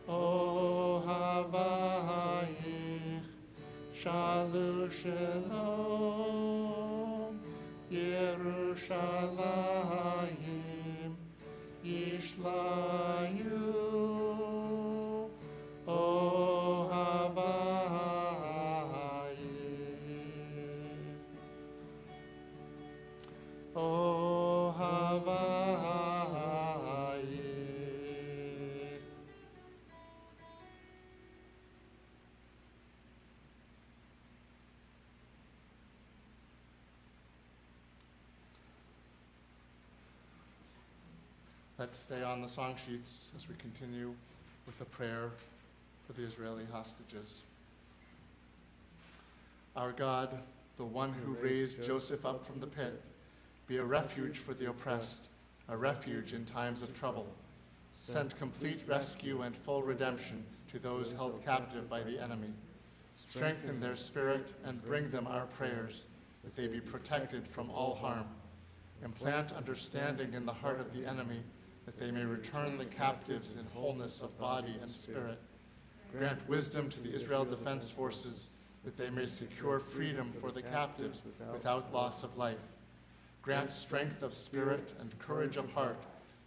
Ohavayich. Shalu Shalom, Yerushalayim, Yishlayu, Let's stay on the song sheets as we continue with a prayer for the Israeli hostages. Our God, the one who raised Joseph up from the pit, be a refuge for the oppressed, a refuge in times of trouble. Send complete rescue and full redemption to those held captive by the enemy. Strengthen their spirit and bring them our prayers, that they be protected from all harm. Implant understanding in the heart of the enemy, that they may return the captives in wholeness of body and spirit. Grant wisdom to the Israel Defense Forces, that they may secure freedom for the captives without loss of life. Grant strength of spirit and courage of heart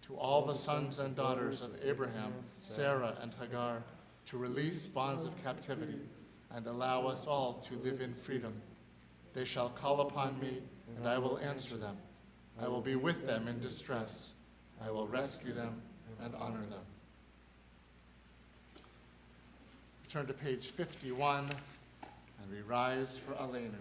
to all the sons and daughters of Abraham, Sarah, and Hagar, to release bonds of captivity and allow us all to live in freedom. They shall call upon me, and I will answer them. I will be with them in distress. I will rescue them and honor them. We turn to page 51, and we rise for Aleinu.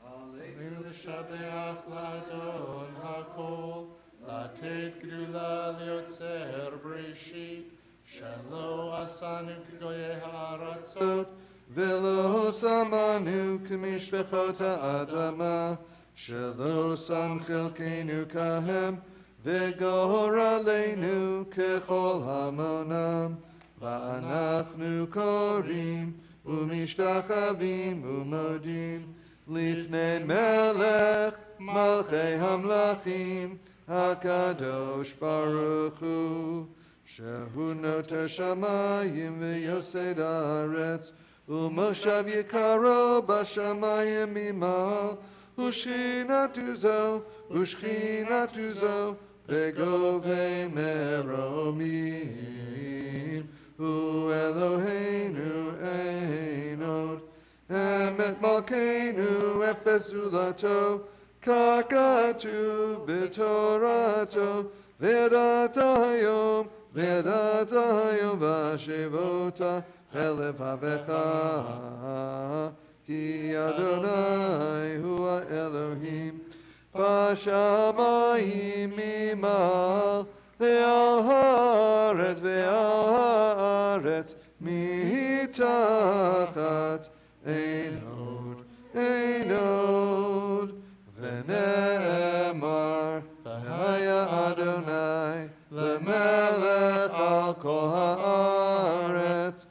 Aleinu l'shabeach l'adon hakol, לתת גדולה ליוצר בראשית, שלא עשנו כגויי הארצות, ולא שמנו כמשפחות האדמה, שלא שם חלקנו כהם, וגורלנו ככל המונם. ואנחנו קוראים ומשתחווים ומודים לפני מלך מלכי המלכים, הקדוש ברוך הוא, שהוא נוטה שמיים ויוסד הארץ, ומושב יקרו בשמיים ממעל, ושכינתו זו בגובי מרומים. הוא אלוהינו אין עוד, אמת מלכנו אפס זולתו, כך כתוב בתורתו, וידעת היום והשבות אל לבבך, כי אדוני הוא האלוהים בשמיים ממעל, ועל הארץ מתחת. אין עוד ונאמר, והיה אדוני למלך על כל הארץ.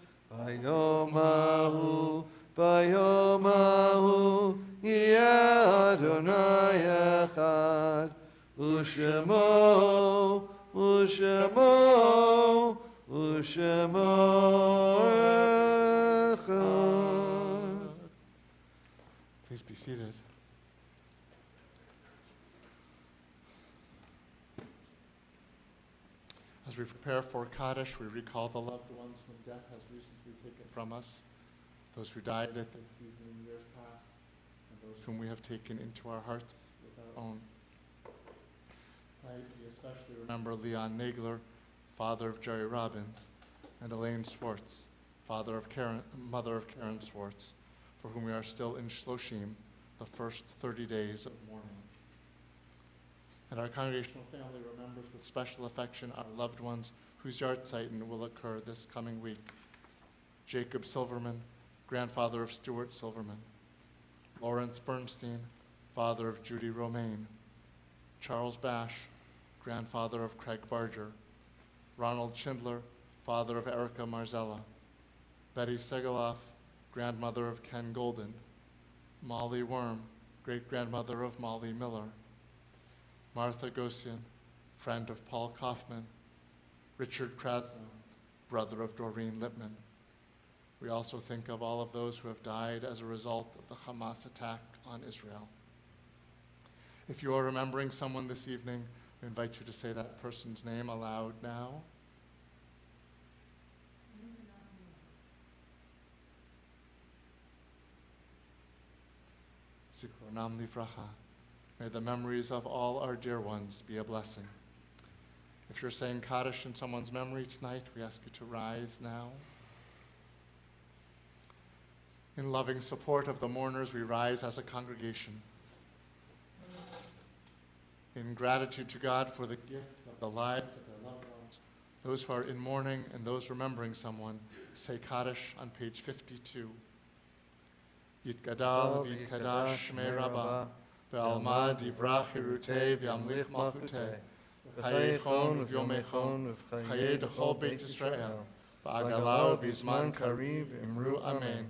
ביום ההוא יהיה אדוני אחד, ושמו אחד. Please be seated. As we prepare for Kaddish, we recall the loved ones whom death has recently taken from us, those who died at this season in years past, and those whom we have taken into our hearts with our own. Tonight, we especially remember Leon Nagler, father of Jerry Robbins, and Elaine Swartz, mother of Karen Swartz, for whom we are still in Shloshim, the first 30 days of mourning. And our congregational family remembers with special affection our loved ones whose Yartzeiten will occur this coming week. Jacob Silverman, grandfather of Stuart Silverman. Lawrence Bernstein, father of Judy Romaine. Charles Bash, grandfather of Craig Barger. Ronald Schindler, father of Erica Marzella. Betty Segaloff, grandmother of Ken Golden. Molly Worm, great-grandmother of Molly Miller. Martha Gosian, friend of Paul Kaufman. Richard Krasno, brother of Doreen Lippman. We also think of all of those who have died as a result of the Hamas attack on Israel. If you are remembering someone this evening, we invite you to say that person's name aloud now. Zikronam livracha. May the memories of all our dear ones be a blessing. If you're saying Kaddish in someone's memory tonight, we ask you to rise now. In loving support of the mourners, we rise as a congregation. In gratitude to God for the gift of the lives of their loved ones, those who are in mourning and those remembering someone, say Kaddish on page 52. Yitgadal v'yitkadash shmei Rabbah, ve'alma divrach hirutei v'yamlich malchutei, v'chayechon v'yomechon v'chayei dechol Beit Yisrael, v'agalau v'zman kariv imru amen.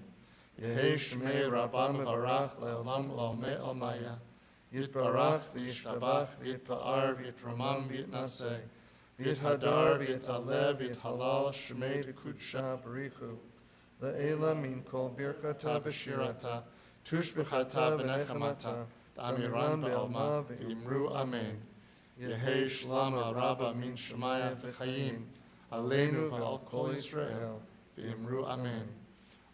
Yehi Shmei Rabbah Mevarach Le'olam L'Olmei Almaya. Yitbarach v'yishtabach v'yitpa'ar v'yitramam v'yitnaseh. V'yithadar v'yitalev v'yithalal Shmei D'Kudsha Barichu. Le'ela min kol birchata V'shirata. Tushbechata v'nechamata. Amiran be'alma v'imru amen. Yehi Shlama Rabba min Shemaya v'chayim. Aleinu v'al kol Yisrael v'imru amen.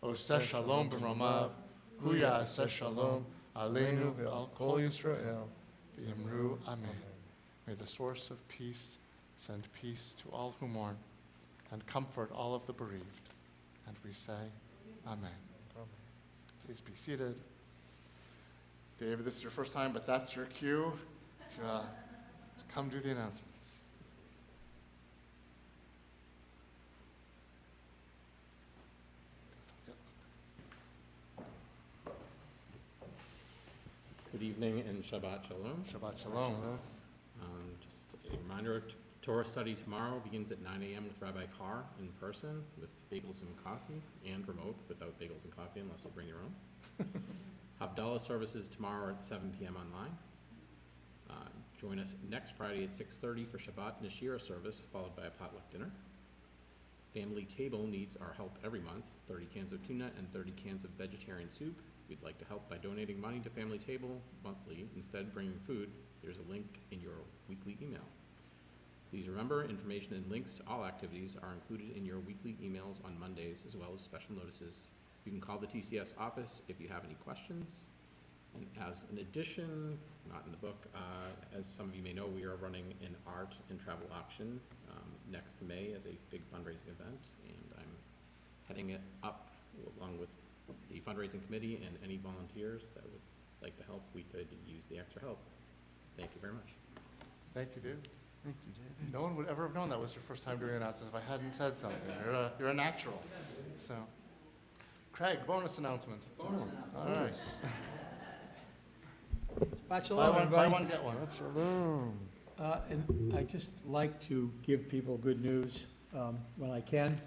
Oseh shalom b'romav. Huya aseh shalom. Aleinu v'al kol Yisrael v'imru amen. May the source of peace send peace to all who mourn and comfort all of the bereaved. And we say, amen. Please be seated. David, this is your first time, but that's your cue to come do the announcements. Good evening and Shabbat Shalom. Shabbat Shalom. Just a reminder, Torah study tomorrow begins at 9 a.m. with Rabbi Carr in person with bagels and coffee, and remote without bagels and coffee unless you bring your own. Havdalah services tomorrow at 7 p.m. online. Join us next Friday at 6:30 for Shabbat Nashira service, followed by a potluck dinner. Family Table needs our help every month, 30 cans of tuna and 30 cans of vegetarian soup. If you'd like to help by donating money to Family Table monthly, instead bringing food, there's a link in your weekly email. Please remember, information and links to all activities are included in your weekly emails on Mondays, as well as special notices. You can call the TCS office if you have any questions. And as an addition, not in the book, as some of you may know, we are running an art and travel auction next May as a big fundraising event, and I'm heading it up along with the fundraising committee and any volunteers that would like to help. We could use the extra help. Thank you very much. Thank you, David. Thank you, David. No one would ever have known that was your first time doing announcements if I hadn't said something. You're a natural. So, Craig, bonus announcement. All right. Shabbat shalom, Buy everybody. one, get one. Shalom. And I just like to give people good news when I can.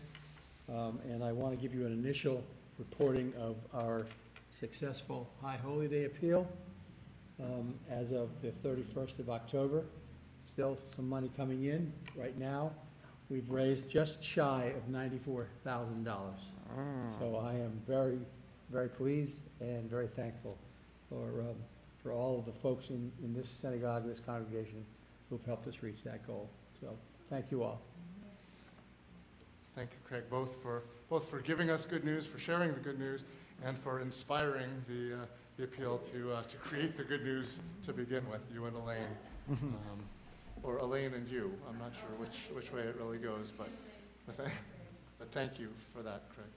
And I want to give you an initial reporting of our successful High Holy Day appeal as of the 31st of October. Still some money coming in. Right now, we've raised just shy of $94,000. So I am very, very pleased and very thankful for all of the folks in this synagogue, this congregation, who've helped us reach that goal. So thank you all. Thank you, Craig, both for giving us good news, for sharing the good news, and for inspiring the appeal to create the good news to begin with, you and Elaine. Or Elaine and you. I'm not sure which way it really goes, but thank you for that, Craig.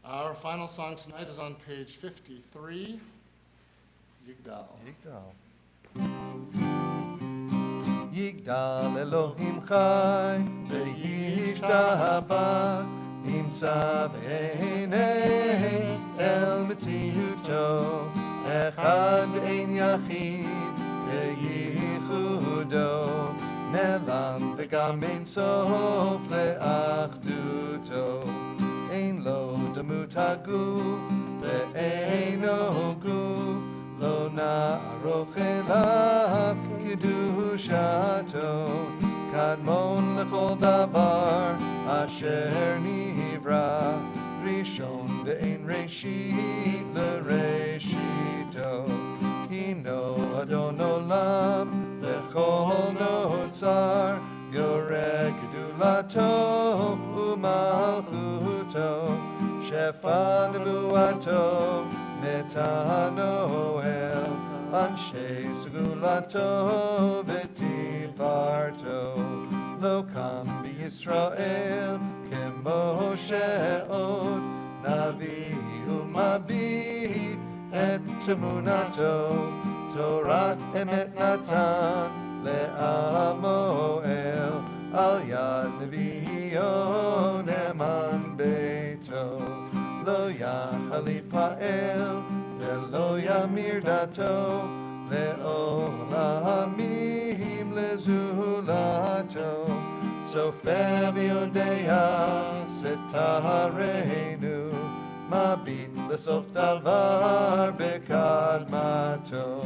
Our final song tonight is on page 53, Yigdal. Yigdal. Yigdal Elohim Chai, V'yishtabach, Nimtza v'einei, El Metziuto, Echad v'ein Yachid, V'yichudo, Nelam v'gam ein sof le'achduto, Ein lo demut haguf, ve'eino guf, lo na'aroch elav kedushato, kadmon lechol davar asher nivra, rishon ve'ein reshit le'reshito, hino adon olam v'chol notzar, yoreh gedulato u'malchuto, shefa nevuato netanoel, anshe segulato v'tifarto, lo kam b'Yisrael kemo she'od, navi u'mabit et temunato, Torat emet natan le'amoel, al yad nevi'o neman beito, lo yachal Yifa'el ve'lo yamir dato, le'olamim lezulato, sofer v'yodea setarenu, מביט לסוף דבר בקדמתו,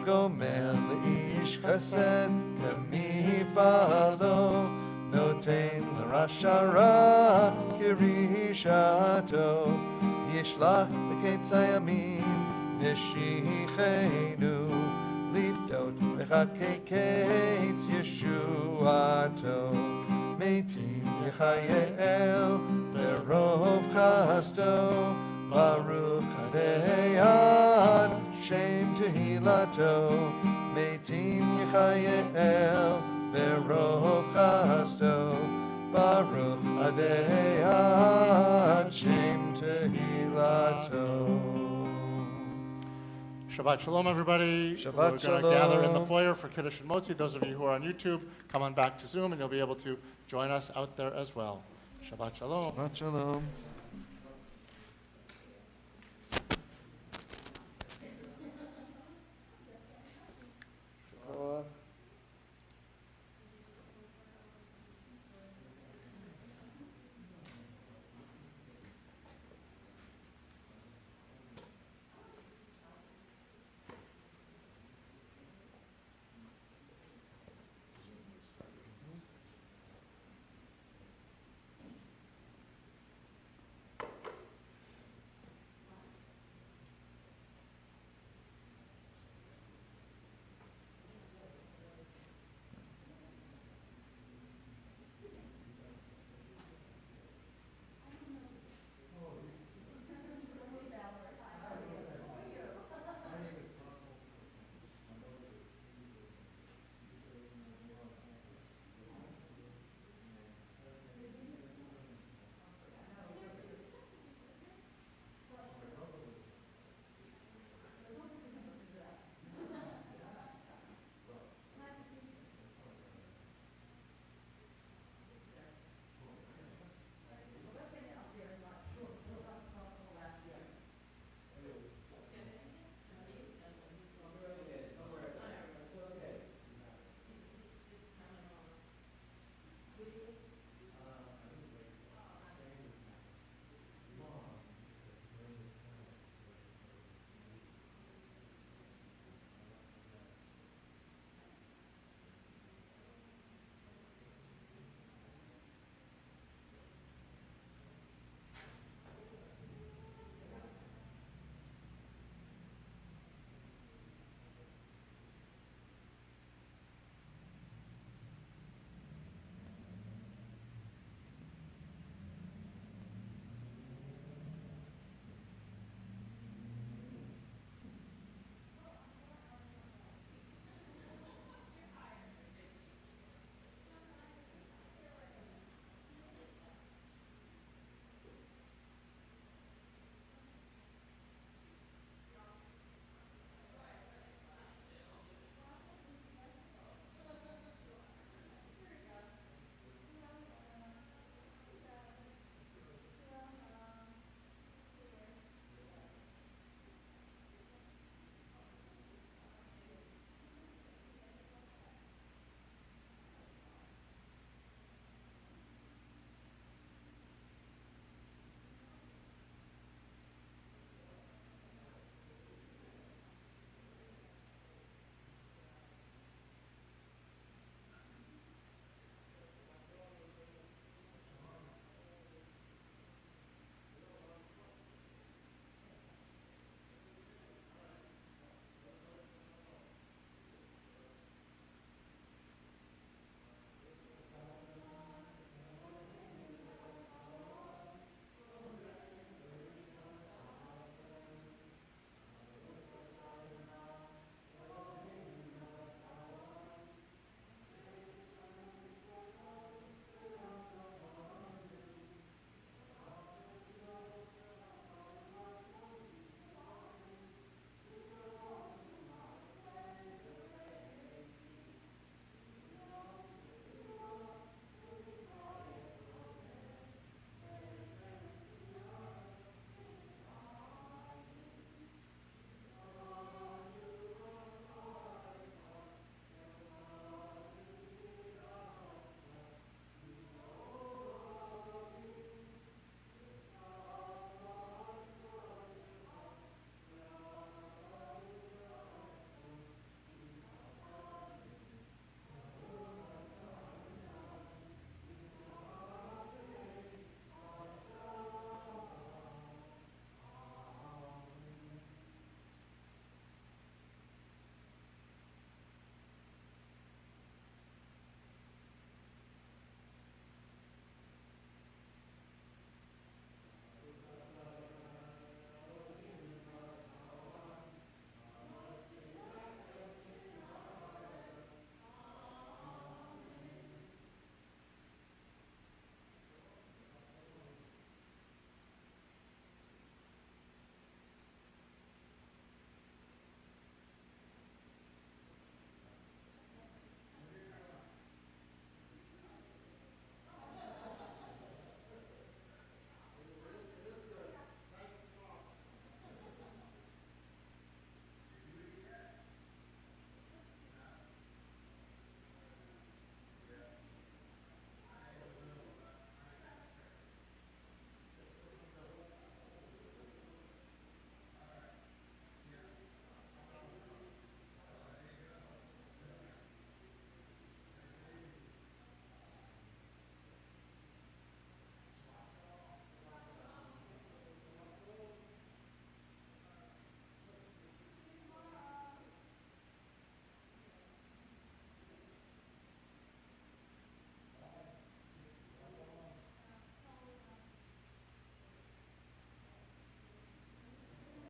גומר לאיש חסד כמפעלו, נותן לרשע רע כרשעתו, ישלח לקץ הימים משיחנו, לפדות מחכה קץ ישועתו, מתים יחייל ברוב חסדו, ברוך הדיין שם תהילתו, מתים יחייל ברוב חסדו, ברוך הדיין שם תהילתו. Shabbat Shalom, everybody. Shabbat We're going to gather in the Shalom. foyer for Kiddush and Motzi. Those of you who are on YouTube, come on back to Zoom, and you'll be able to join us out there as well. Shabbat Shalom. Shabbat shalom.